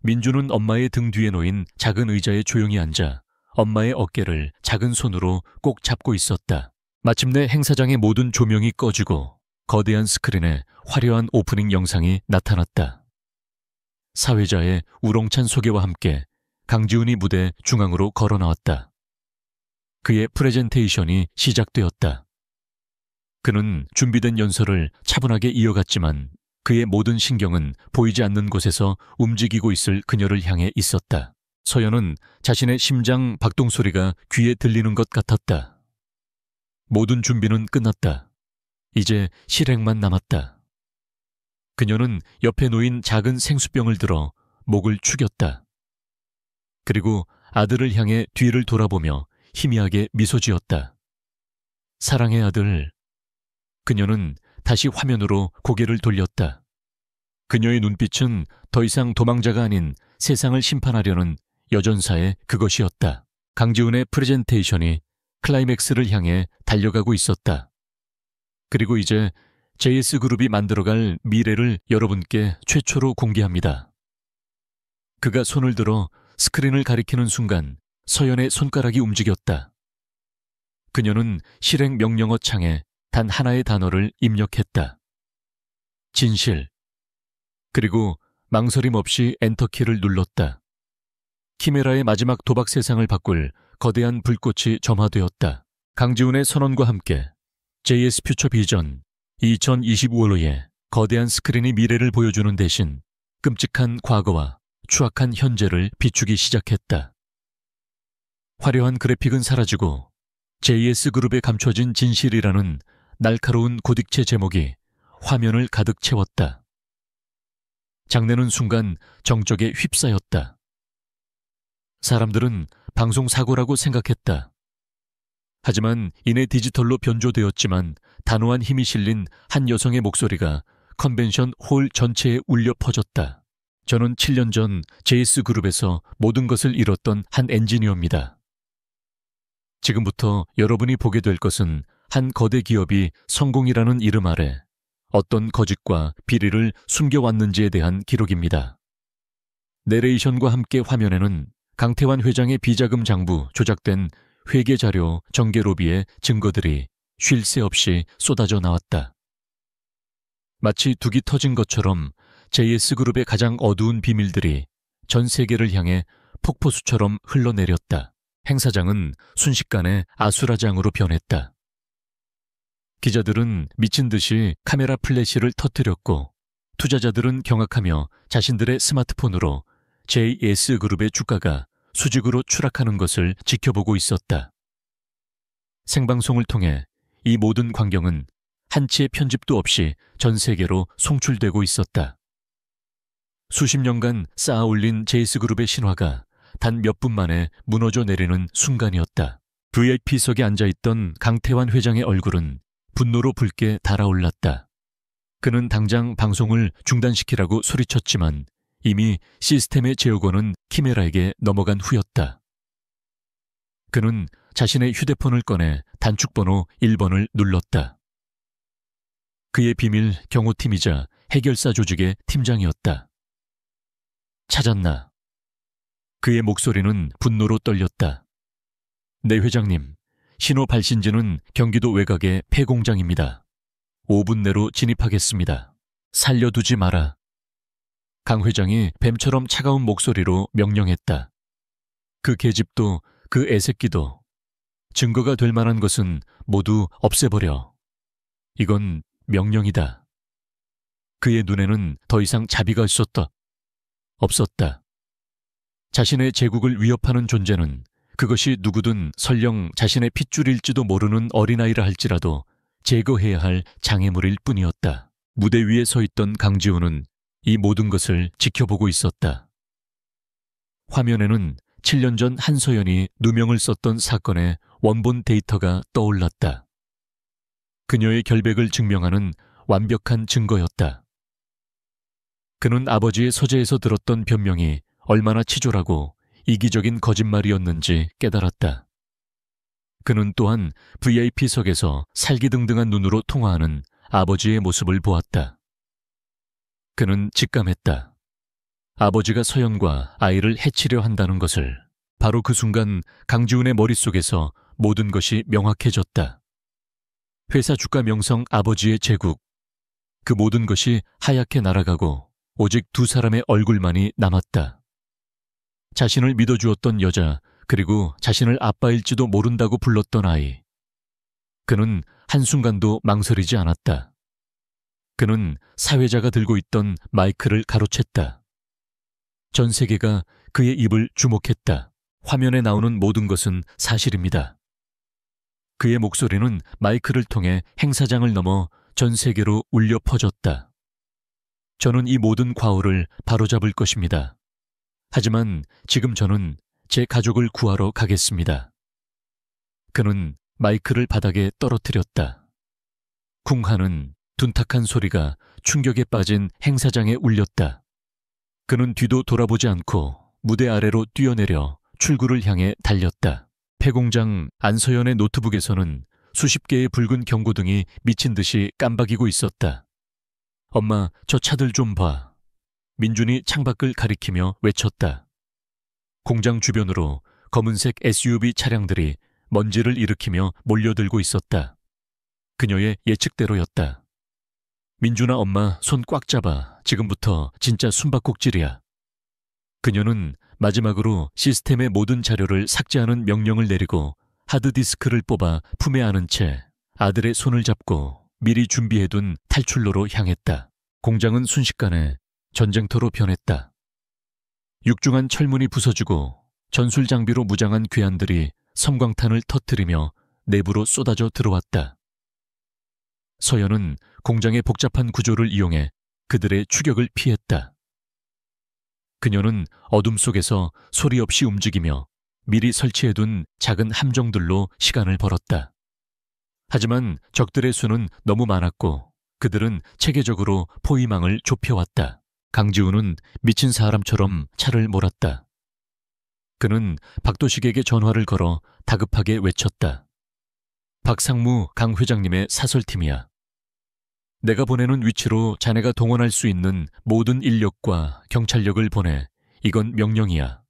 민주는 엄마의 등 뒤에 놓인 작은 의자에 조용히 앉아 엄마의 어깨를 작은 손으로 꼭 잡고 있었다. 마침내 행사장의 모든 조명이 꺼지고 거대한 스크린에 화려한 오프닝 영상이 나타났다. 사회자의 우렁찬 소개와 함께 강지훈이 무대 중앙으로 걸어 나왔다. 그의 프레젠테이션이 시작되었다. 그는 준비된 연설을 차분하게 이어갔지만 그의 모든 신경은 보이지 않는 곳에서 움직이고 있을 그녀를 향해 있었다. 서연은 자신의 심장 박동 소리가 귀에 들리는 것 같았다. 모든 준비는 끝났다. 이제 실행만 남았다. 그녀는 옆에 놓인 작은 생수병을 들어 목을 축였다. 그리고 아들을 향해 뒤를 돌아보며 희미하게 미소 지었다. 사랑의 아들. 그녀는 다시 화면으로 고개를 돌렸다. 그녀의 눈빛은 더 이상 도망자가 아닌 세상을 심판하려는 여전사의 그것이었다. 강지훈의 프레젠테이션이 클라이맥스를 향해 달려가고 있었다. 그리고 이제 JS그룹이 만들어갈 미래를 여러분께 최초로 공개합니다. 그가 손을 들어 스크린을 가리키는 순간 서연의 손가락이 움직였다. 그녀는 실행 명령어 창에 단 하나의 단어를 입력했다. 진실. 그리고 망설임 없이 엔터키를 눌렀다. 키메라의 마지막 도박 세상을 바꿀 거대한 불꽃이 점화되었다. 강지훈의 선언과 함께 JS 퓨처 비전 2025로의 거대한 스크린이 미래를 보여주는 대신 끔찍한 과거와 추악한 현재를 비추기 시작했다. 화려한 그래픽은 사라지고 JS그룹에 감춰진 진실이라는 날카로운 고딕체 제목이 화면을 가득 채웠다. 장내는 순간 정적에 휩싸였다. 사람들은 방송사고라고 생각했다. 하지만 이내 디지털로 변조되었지만 단호한 힘이 실린 한 여성의 목소리가 컨벤션 홀 전체에 울려 퍼졌다. 저는 7년 전 JS그룹에서 모든 것을 잃었던 한 엔지니어입니다. 지금부터 여러분이 보게 될 것은 한 거대 기업이 성공이라는 이름 아래 어떤 거짓과 비리를 숨겨왔는지에 대한 기록입니다. 내레이션과 함께 화면에는 강태환 회장의 비자금 장부 조작된 회계자료 정계 로비의 증거들이 쉴 새 없이 쏟아져 나왔다. 마치 둑이 터진 것처럼 JS그룹의 가장 어두운 비밀들이 전 세계를 향해 폭포수처럼 흘러내렸다. 행사장은 순식간에 아수라장으로 변했다. 기자들은 미친 듯이 카메라 플래시를 터뜨렸고 투자자들은 경악하며 자신들의 스마트폰으로 JS그룹의 주가가 수직으로 추락하는 것을 지켜보고 있었다. 생방송을 통해 이 모든 광경은 한치의 편집도 없이 전 세계로 송출되고 있었다. 수십 년간 쌓아올린 JS그룹의 신화가 단 몇 분 만에 무너져 내리는 순간이었다. VIP석에 앉아있던 강태환 회장의 얼굴은 분노로 붉게 달아올랐다. 그는 당장 방송을 중단시키라고 소리쳤지만 이미 시스템의 제어권은 키메라에게 넘어간 후였다. 그는 자신의 휴대폰을 꺼내 단축번호 1번을 눌렀다. 그의 비밀 경호팀이자 해결사 조직의 팀장이었다. 찾았나? 그의 목소리는 분노로 떨렸다. 네 회장님, 신호 발신지는 경기도 외곽의 폐공장입니다. 5분 내로 진입하겠습니다. 살려두지 마라. 강 회장이 뱀처럼 차가운 목소리로 명령했다. 그 계집도 그 애새끼도 증거가 될 만한 것은 모두 없애버려. 이건 명령이다. 그의 눈에는 더 이상 자비가 없었다. 자신의 제국을 위협하는 존재는 그것이 누구든 설령 자신의 핏줄일지도 모르는 어린아이라 할지라도 제거해야 할 장애물일 뿐이었다. 무대 위에 서 있던 강지훈은 이 모든 것을 지켜보고 있었다. 화면에는 7년 전 한서연이 누명을 썼던 사건의 원본 데이터가 떠올랐다. 그녀의 결백을 증명하는 완벽한 증거였다. 그는 아버지의 서재에서 들었던 변명이 얼마나 치졸하고 이기적인 거짓말이었는지 깨달았다. 그는 또한 VIP석에서 살기등등한 눈으로 통화하는 아버지의 모습을 보았다. 그는 직감했다. 아버지가 서연과 아이를 해치려 한다는 것을. 바로 그 순간 강지훈의 머릿속에서 모든 것이 명확해졌다. 회사 주가 명성 아버지의 제국. 그 모든 것이 하얗게 날아가고 오직 두 사람의 얼굴만이 남았다. 자신을 믿어주었던 여자, 그리고 자신을 아빠일지도 모른다고 불렀던 아이. 그는 한순간도 망설이지 않았다. 그는 사회자가 들고 있던 마이크를 가로챘다. 전 세계가 그의 입을 주목했다. 화면에 나오는 모든 것은 사실입니다. 그의 목소리는 마이크를 통해 행사장을 넘어 전 세계로 울려 퍼졌다. 저는 이 모든 과오를 바로잡을 것입니다. 하지만 지금 저는 제 가족을 구하러 가겠습니다. 그는 마이크를 바닥에 떨어뜨렸다. 쿵 하는 둔탁한 소리가 충격에 빠진 행사장에 울렸다. 그는 뒤도 돌아보지 않고 무대 아래로 뛰어내려 출구를 향해 달렸다. 폐공장 안서연의 노트북에서는 수십 개의 붉은 경고등이 미친 듯이 깜박이고 있었다. 엄마, 저 차들 좀 봐. 민준이 창밖을 가리키며 외쳤다. 공장 주변으로 검은색 SUV 차량들이 먼지를 일으키며 몰려들고 있었다. 그녀의 예측대로였다. 민준아, 엄마 손 꽉 잡아. 지금부터 진짜 숨바꼭질이야. 그녀는 마지막으로 시스템의 모든 자료를 삭제하는 명령을 내리고 하드디스크를 뽑아 품에 안은 채 아들의 손을 잡고 미리 준비해둔 탈출로로 향했다. 공장은 순식간에 전쟁터로 변했다. 육중한 철문이 부서지고 전술 장비로 무장한 괴한들이 섬광탄을 터뜨리며 내부로 쏟아져 들어왔다. 서연은 공장의 복잡한 구조를 이용해 그들의 추격을 피했다. 그녀는 어둠 속에서 소리 없이 움직이며 미리 설치해둔 작은 함정들로 시간을 벌었다. 하지만 적들의 수는 너무 많았고 그들은 체계적으로 포위망을 좁혀왔다. 강지훈은 미친 사람처럼 차를 몰았다. 그는 박도식에게 전화를 걸어 다급하게 외쳤다. 박상무 강 회장님의 사설팀이야. 내가 보내는 위치로 자네가 동원할 수 있는 모든 인력과 경찰력을 보내. 이건 명령이야.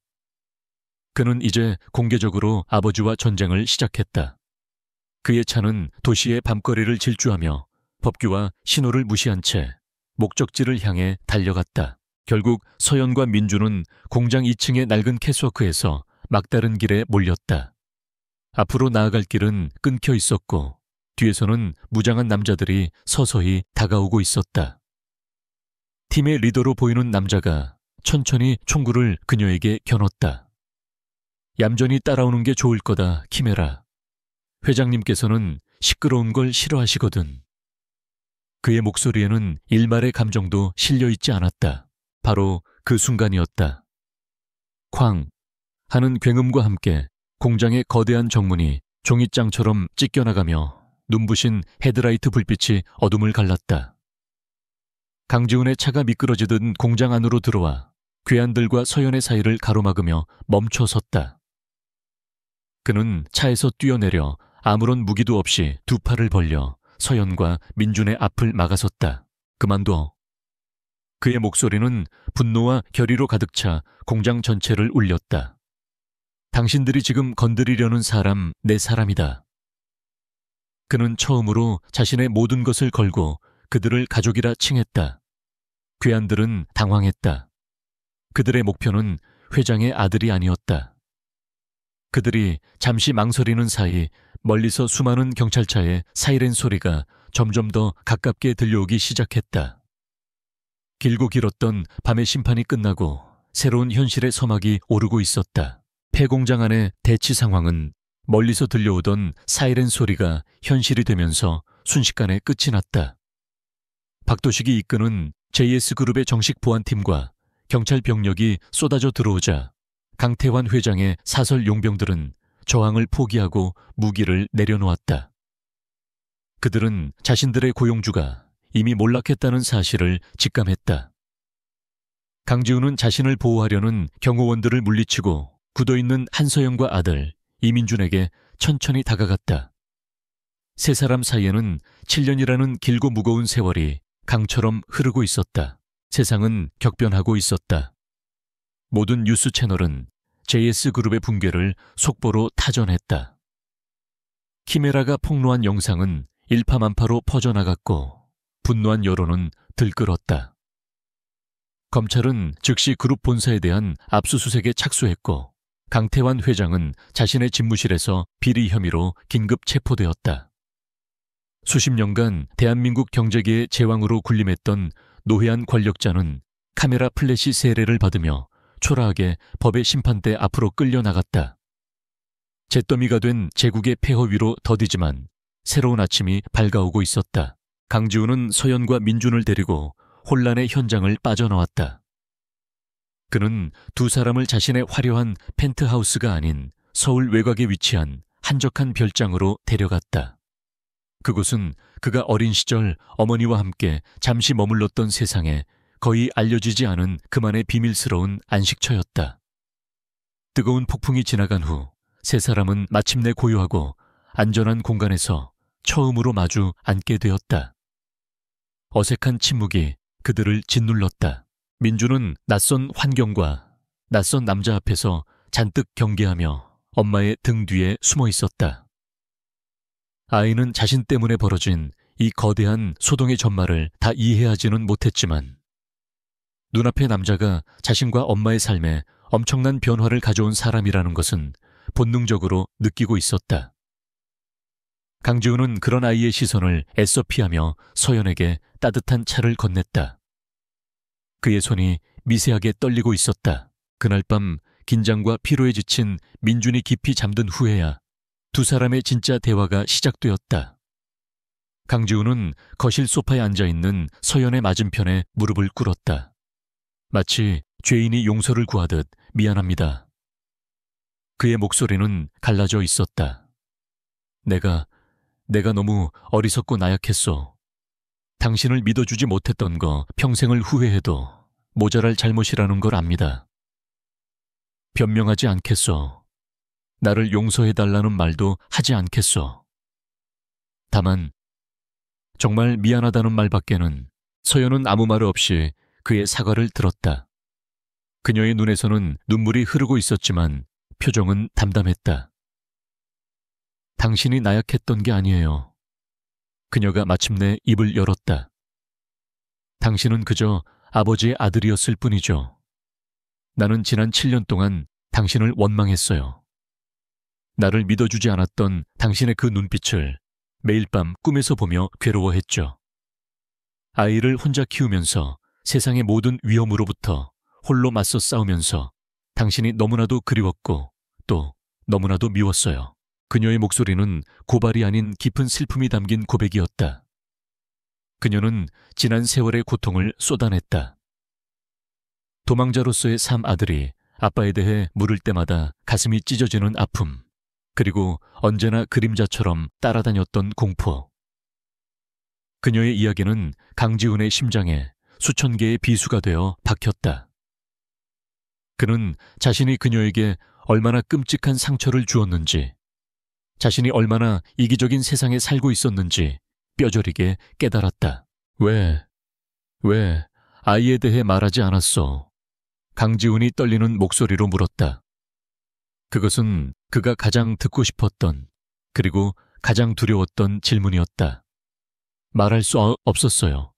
그는 이제 공개적으로 아버지와 전쟁을 시작했다. 그의 차는 도시의 밤거리를 질주하며 법규와 신호를 무시한 채 목적지를 향해 달려갔다. 결국 서연과 민주는 공장 2층의 낡은 캐스워크에서 막다른 길에 몰렸다. 앞으로 나아갈 길은 끊겨 있었고 뒤에서는 무장한 남자들이 서서히 다가오고 있었다. 팀의 리더로 보이는 남자가 천천히 총구를 그녀에게 겨눴다. 얌전히 따라오는 게 좋을 거다, 키메라. 회장님께서는 시끄러운 걸 싫어하시거든. 그의 목소리에는 일말의 감정도 실려있지 않았다. 바로 그 순간이었다. 쾅 하는 굉음과 함께 공장의 거대한 정문이 종잇장처럼 찢겨나가며 눈부신 헤드라이트 불빛이 어둠을 갈랐다. 강지훈의 차가 미끄러지듯 공장 안으로 들어와 괴한들과 서연의 사이를 가로막으며 멈춰 섰다. 그는 차에서 뛰어내려 아무런 무기도 없이 두 팔을 벌려 서연과 민준의 앞을 막아섰다. 그만둬. 그의 목소리는 분노와 결의로 가득 차 공장 전체를 울렸다. 당신들이 지금 건드리려는 사람, 내 사람이다. 그는 처음으로 자신의 모든 것을 걸고 그들을 가족이라 칭했다. 괴한들은 당황했다. 그들의 목표는 회장의 아들이 아니었다. 그들이 잠시 망설이는 사이 멀리서 수많은 경찰차의 사이렌 소리가 점점 더 가깝게 들려오기 시작했다. 길고 길었던 밤의 심판이 끝나고 새로운 현실의 서막이 오르고 있었다. 폐공장 안의 대치 상황은 멀리서 들려오던 사이렌 소리가 현실이 되면서 순식간에 끝이 났다. 박도식이 이끄는 JS그룹의 정식 보안팀과 경찰 병력이 쏟아져 들어오자 강태환 회장의 사설 용병들은 저항을 포기하고 무기를 내려놓았다. 그들은 자신들의 고용주가 이미 몰락했다는 사실을 직감했다. 강지훈은 자신을 보호하려는 경호원들을 물리치고 굳어있는 한서영과 아들 이민준에게 천천히 다가갔다. 세 사람 사이에는 7년이라는 길고 무거운 세월이 강처럼 흐르고 있었다. 세상은 격변하고 있었다. 모든 뉴스 채널은 JS그룹의 붕괴를 속보로 타전했다. 키메라가 폭로한 영상은 일파만파로 퍼져나갔고 분노한 여론은 들끓었다. 검찰은 즉시 그룹 본사에 대한 압수수색에 착수했고 강태환 회장은 자신의 집무실에서 비리 혐의로 긴급 체포되었다. 수십 년간 대한민국 경제계의 제왕으로 군림했던 노회한 권력자는 카메라 플래시 세례를 받으며 초라하게 법의 심판대 앞으로 끌려나갔다. 잿더미가 된 제국의 폐허 위로 더디지만 새로운 아침이 밝아오고 있었다. 강지훈은 서연과 민준을 데리고 혼란의 현장을 빠져나왔다. 그는 두 사람을 자신의 화려한 펜트하우스가 아닌 서울 외곽에 위치한 한적한 별장으로 데려갔다. 그곳은 그가 어린 시절 어머니와 함께 잠시 머물렀던 세상에 거의 알려지지 않은 그만의 비밀스러운 안식처였다. 뜨거운 폭풍이 지나간 후 세 사람은 마침내 고요하고 안전한 공간에서 처음으로 마주 앉게 되었다. 어색한 침묵이 그들을 짓눌렀다. 민주는 낯선 환경과 낯선 남자 앞에서 잔뜩 경계하며 엄마의 등 뒤에 숨어 있었다. 아이는 자신 때문에 벌어진 이 거대한 소동의 전말을 다 이해하지는 못했지만 눈앞의 남자가 자신과 엄마의 삶에 엄청난 변화를 가져온 사람이라는 것은 본능적으로 느끼고 있었다. 강지훈은 그런 아이의 시선을 애써 피하며 서연에게 따뜻한 차를 건넸다. 그의 손이 미세하게 떨리고 있었다. 그날 밤 긴장과 피로에 지친 민준이 깊이 잠든 후에야 두 사람의 진짜 대화가 시작되었다. 강지훈은 거실 소파에 앉아있는 서연의 맞은편에 무릎을 꿇었다. 마치 죄인이 용서를 구하듯 미안합니다. 그의 목소리는 갈라져 있었다. 내가 너무 어리석고 나약했소. 당신을 믿어주지 못했던 거 평생을 후회해도 모자랄 잘못이라는 걸 압니다. 변명하지 않겠소. 나를 용서해달라는 말도 하지 않겠소. 다만 정말 미안하다는 말밖에는. 서연은 아무 말 없이 그의 사과를 들었다. 그녀의 눈에서는 눈물이 흐르고 있었지만 표정은 담담했다. 당신이 나약했던 게 아니에요. 그녀가 마침내 입을 열었다. 당신은 그저 아버지의 아들이었을 뿐이죠. 나는 지난 7년 동안 당신을 원망했어요. 나를 믿어주지 않았던 당신의 그 눈빛을 매일 밤 꿈에서 보며 괴로워했죠. 아이를 혼자 키우면서 세상의 모든 위험으로부터 홀로 맞서 싸우면서 당신이 너무나도 그리웠고 또 너무나도 미웠어요. 그녀의 목소리는 고발이 아닌 깊은 슬픔이 담긴 고백이었다. 그녀는 지난 세월의 고통을 쏟아냈다. 도망자로서의 3아들이 아빠에 대해 물을 때마다 가슴이 찢어지는 아픔, 그리고 언제나 그림자처럼 따라다녔던 공포. 그녀의 이야기는 강지훈의 심장에 수천 개의 비수가 되어 박혔다. 그는 자신이 그녀에게 얼마나 끔찍한 상처를 주었는지, 자신이 얼마나 이기적인 세상에 살고 있었는지 뼈저리게 깨달았다. 왜 아이에 대해 말하지 않았어? 강지훈이 떨리는 목소리로 물었다. 그것은 그가 가장 듣고 싶었던, 그리고 가장 두려웠던 질문이었다. 말할 수 없었어요.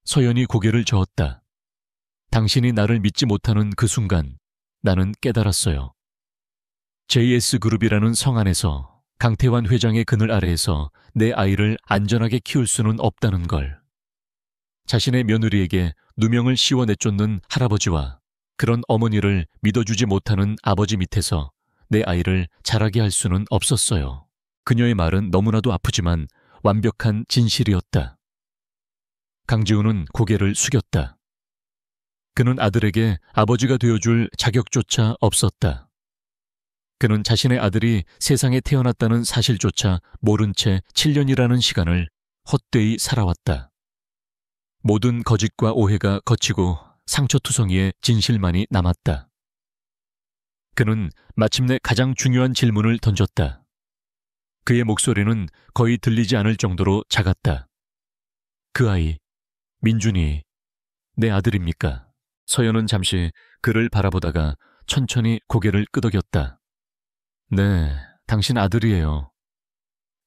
서연이 고개를 저었다. 당신이 나를 믿지 못하는 그 순간 나는 깨달았어요. JS그룹이라는 성 안에서 강태환 회장의 그늘 아래에서 내 아이를 안전하게 키울 수는 없다는 걸. 자신의 며느리에게 누명을 씌워 내쫓는 할아버지와 그런 어머니를 믿어주지 못하는 아버지 밑에서 내 아이를 자라게 할 수는 없었어요. 그녀의 말은 너무나도 아프지만 완벽한 진실이었다. 강지훈은 고개를 숙였다. 그는 아들에게 아버지가 되어줄 자격조차 없었다. 그는 자신의 아들이 세상에 태어났다는 사실조차 모른 채 7년이라는 시간을 헛되이 살아왔다. 모든 거짓과 오해가 거치고 상처투성이의 진실만이 남았다. 그는 마침내 가장 중요한 질문을 던졌다. 그의 목소리는 거의 들리지 않을 정도로 작았다. 그 아이, 민준이 내 아들입니까? 서연은 잠시 그를 바라보다가 천천히 고개를 끄덕였다. 네, 당신 아들이에요.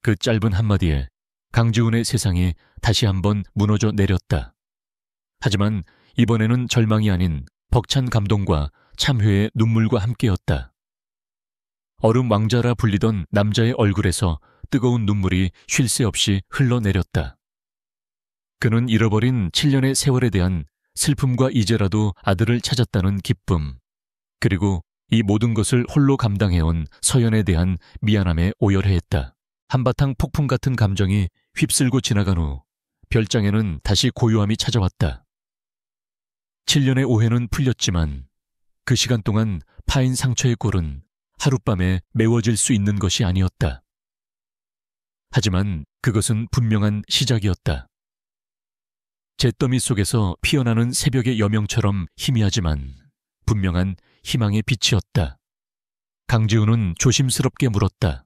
그 짧은 한마디에 강지훈의 세상이 다시 한번 무너져 내렸다. 하지만 이번에는 절망이 아닌 벅찬 감동과 참회의 눈물과 함께였다. 얼음 왕자라 불리던 남자의 얼굴에서 뜨거운 눈물이 쉴 새 없이 흘러내렸다. 그는 잃어버린 7년의 세월에 대한 슬픔과 이제라도 아들을 찾았다는 기쁨, 그리고 이 모든 것을 홀로 감당해온 서연에 대한 미안함에 오열해했다. 한바탕 폭풍 같은 감정이 휩쓸고 지나간 후 별장에는 다시 고요함이 찾아왔다. 7년의 오해는 풀렸지만 그 시간 동안 파인 상처의 골은 하룻밤에 메워질 수 있는 것이 아니었다. 하지만 그것은 분명한 시작이었다. 잿더미 속에서 피어나는 새벽의 여명처럼 희미하지만 분명한 희망의 빛이었다. 강지훈은 조심스럽게 물었다.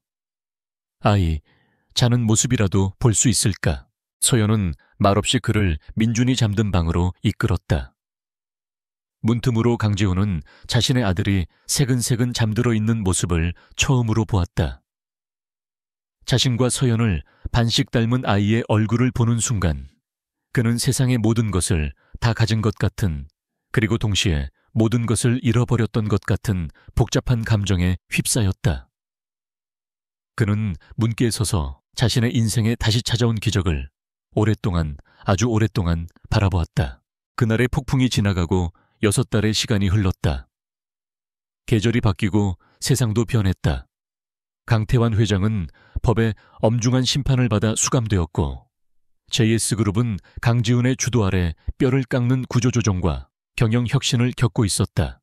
아이, 자는 모습이라도 볼 수 있을까? 서연은 말없이 그를 민준이 잠든 방으로 이끌었다. 문틈으로 강지훈은 자신의 아들이 새근새근 잠들어 있는 모습을 처음으로 보았다. 자신과 서연을 반씩 닮은 아이의 얼굴을 보는 순간 그는 세상의 모든 것을 다 가진 것 같은, 그리고 동시에 모든 것을 잃어버렸던 것 같은 복잡한 감정에 휩싸였다. 그는 문께에 서서 자신의 인생에 다시 찾아온 기적을 오랫동안, 아주 오랫동안 바라보았다. 그날의 폭풍이 지나가고 6달의 시간이 흘렀다. 계절이 바뀌고 세상도 변했다. 강태환 회장은 법의 엄중한 심판을 받아 수감되었고 JS그룹은 강지훈의 주도 아래 뼈를 깎는 구조조정과 경영혁신을 겪고 있었다.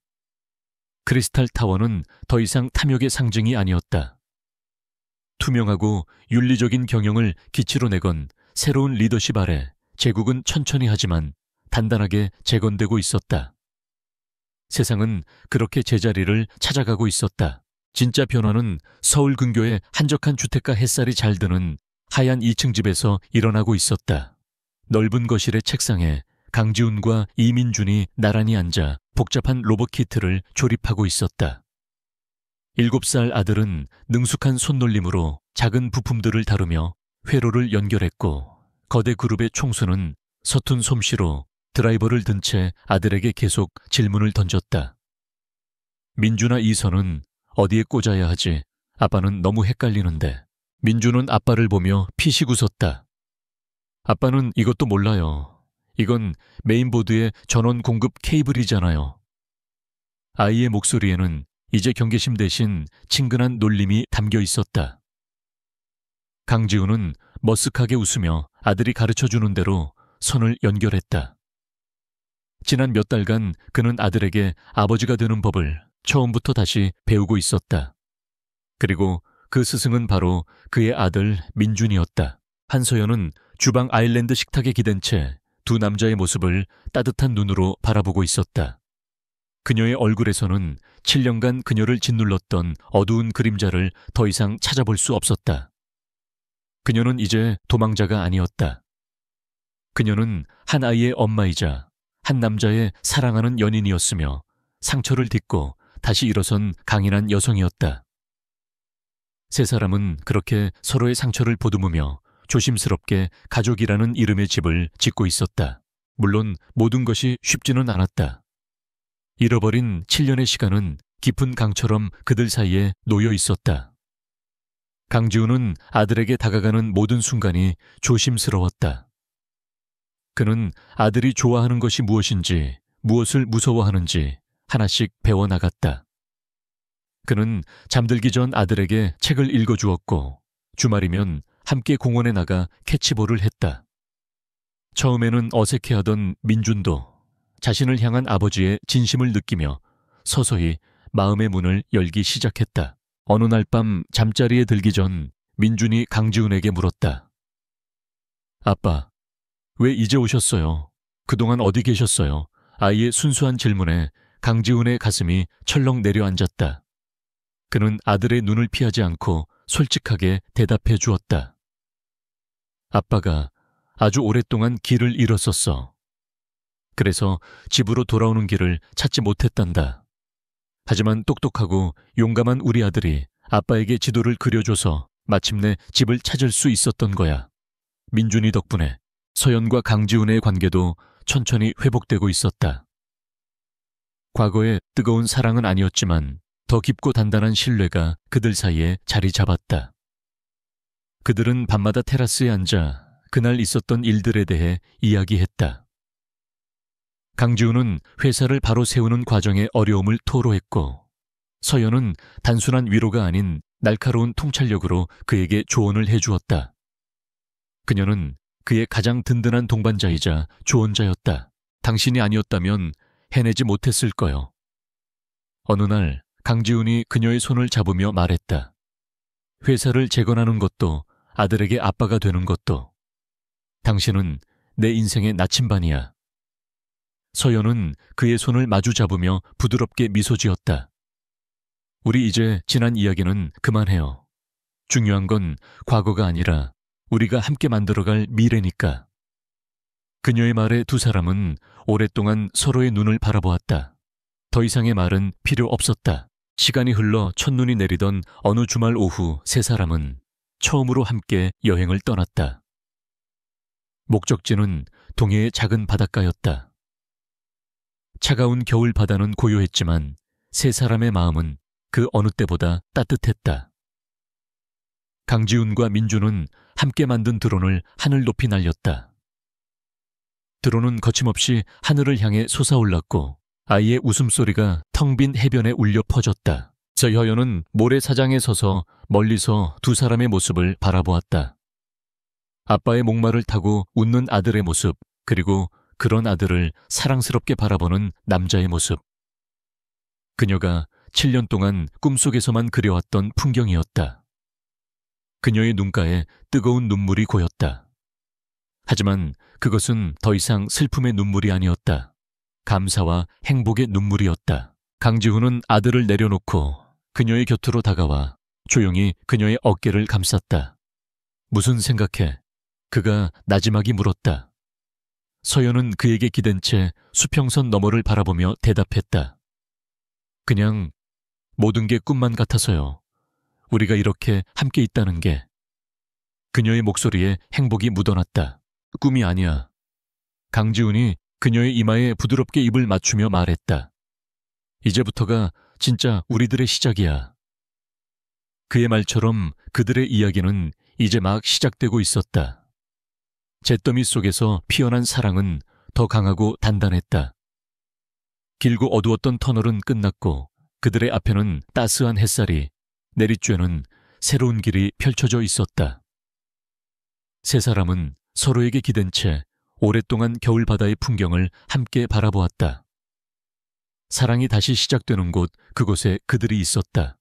크리스탈 타워는 더 이상 탐욕의 상징이 아니었다. 투명하고 윤리적인 경영을 기치로 내건 새로운 리더십 아래 제국은 천천히 하지만 단단하게 재건되고 있었다. 세상은 그렇게 제자리를 찾아가고 있었다. 진짜 변화는 서울 근교의 한적한 주택가 햇살이 잘 드는 하얀 2층 집에서 일어나고 있었다. 넓은 거실의 책상에 강지훈과 이민준이 나란히 앉아 복잡한 로봇 키트를 조립하고 있었다. 7살 아들은 능숙한 손놀림으로 작은 부품들을 다루며 회로를 연결했고 거대 그룹의 총수는 서툰 솜씨로 드라이버를 든 채 아들에게 계속 질문을 던졌다. 민준아, 이선은 어디에 꽂아야 하지? 아빠는 너무 헷갈리는데. 민준은 아빠를 보며 피식 웃었다. 아빠는 이것도 몰라요. 이건 메인보드의 전원 공급 케이블이잖아요. 아이의 목소리에는 이제 경계심 대신 친근한 놀림이 담겨 있었다. 강지훈은 머쓱하게 웃으며 아들이 가르쳐주는 대로 손을 연결했다. 지난 몇 달간 그는 아들에게 아버지가 되는 법을 처음부터 다시 배우고 있었다. 그리고 그 스승은 바로 그의 아들 민준이었다. 한서연은 주방 아일랜드 식탁에 기댄 채 두 남자의 모습을 따뜻한 눈으로 바라보고 있었다. 그녀의 얼굴에서는 7년간 그녀를 짓눌렀던 어두운 그림자를 더 이상 찾아볼 수 없었다. 그녀는 이제 도망자가 아니었다. 그녀는 한 아이의 엄마이자 한 남자의 사랑하는 연인이었으며 상처를 딛고 다시 일어선 강인한 여성이었다. 세 사람은 그렇게 서로의 상처를 보듬으며 조심스럽게 가족이라는 이름의 집을 짓고 있었다. 물론 모든 것이 쉽지는 않았다. 잃어버린 7년의 시간은 깊은 강처럼 그들 사이에 놓여 있었다. 강지훈은 아들에게 다가가는 모든 순간이 조심스러웠다. 그는 아들이 좋아하는 것이 무엇인지, 무엇을 무서워하는지 하나씩 배워나갔다. 그는 잠들기 전 아들에게 책을 읽어주었고 주말이면 함께 공원에 나가 캐치볼을 했다. 처음에는 어색해하던 민준도 자신을 향한 아버지의 진심을 느끼며 서서히 마음의 문을 열기 시작했다. 어느 날 밤 잠자리에 들기 전 민준이 강지훈에게 물었다. 아빠, 왜 이제 오셨어요? 그동안 어디 계셨어요? 아이의 순수한 질문에 강지훈의 가슴이 철렁 내려앉았다. 그는 아들의 눈을 피하지 않고 솔직하게 대답해 주었다. 아빠가 아주 오랫동안 길을 잃었었어. 그래서 집으로 돌아오는 길을 찾지 못했단다. 하지만 똑똑하고 용감한 우리 아들이 아빠에게 지도를 그려줘서 마침내 집을 찾을 수 있었던 거야. 민준이 덕분에 서연과 강지훈의 관계도 천천히 회복되고 있었다. 과거의 뜨거운 사랑은 아니었지만 더 깊고 단단한 신뢰가 그들 사이에 자리 잡았다. 그들은 밤마다 테라스에 앉아 그날 있었던 일들에 대해 이야기했다. 강지훈은 회사를 바로 세우는 과정의 어려움을 토로했고 서연은 단순한 위로가 아닌 날카로운 통찰력으로 그에게 조언을 해주었다. 그녀는 그의 가장 든든한 동반자이자 조언자였다. 당신이 아니었다면 해내지 못했을 거요. 어느 날 강지훈이 그녀의 손을 잡으며 말했다. 회사를 재건하는 것도 아들에게 아빠가 되는 것도 당신은 내 인생의 나침반이야. 서연은 그의 손을 마주 잡으며 부드럽게 미소 지었다. 우리 이제 지난 이야기는 그만해요. 중요한 건 과거가 아니라 우리가 함께 만들어갈 미래니까. 그녀의 말에 두 사람은 오랫동안 서로의 눈을 바라보았다. 더 이상의 말은 필요 없었다. 시간이 흘러 첫눈이 내리던 어느 주말 오후 세 사람은 처음으로 함께 여행을 떠났다. 목적지는 동해의 작은 바닷가였다. 차가운 겨울 바다는 고요했지만 세 사람의 마음은 그 어느 때보다 따뜻했다. 강지훈과 민준은 함께 만든 드론을 하늘 높이 날렸다. 드론은 거침없이 하늘을 향해 솟아올랐고 아이의 웃음소리가 텅 빈 해변에 울려 퍼졌다. 서여연은 모래사장에 서서 멀리서 두 사람의 모습을 바라보았다. 아빠의 목마를 타고 웃는 아들의 모습, 그리고 그런 아들을 사랑스럽게 바라보는 남자의 모습. 그녀가 7년 동안 꿈속에서만 그려왔던 풍경이었다. 그녀의 눈가에 뜨거운 눈물이 고였다. 하지만 그것은 더 이상 슬픔의 눈물이 아니었다. 감사와 행복의 눈물이었다. 강지훈은 아들을 내려놓고 그녀의 곁으로 다가와 조용히 그녀의 어깨를 감쌌다. 무슨 생각해? 그가 나지막이 물었다. 서연은 그에게 기댄 채 수평선 너머를 바라보며 대답했다. 그냥 모든 게 꿈만 같아서요. 우리가 이렇게 함께 있다는 게. 그녀의 목소리에 행복이 묻어났다. 꿈이 아니야. 강지훈이 그녀의 이마에 부드럽게 입을 맞추며 말했다. 이제부터가 진짜 우리들의 시작이야. 그의 말처럼 그들의 이야기는 이제 막 시작되고 있었다. 잿더미 속에서 피어난 사랑은 더 강하고 단단했다. 길고 어두웠던 터널은 끝났고 그들의 앞에는 따스한 햇살이 내리쬐는 새로운 길이 펼쳐져 있었다. 세 사람은 서로에게 기댄 채 오랫동안 겨울바다의 풍경을 함께 바라보았다. 사랑이 다시 시작되는 곳, 그곳에 그들이 있었다.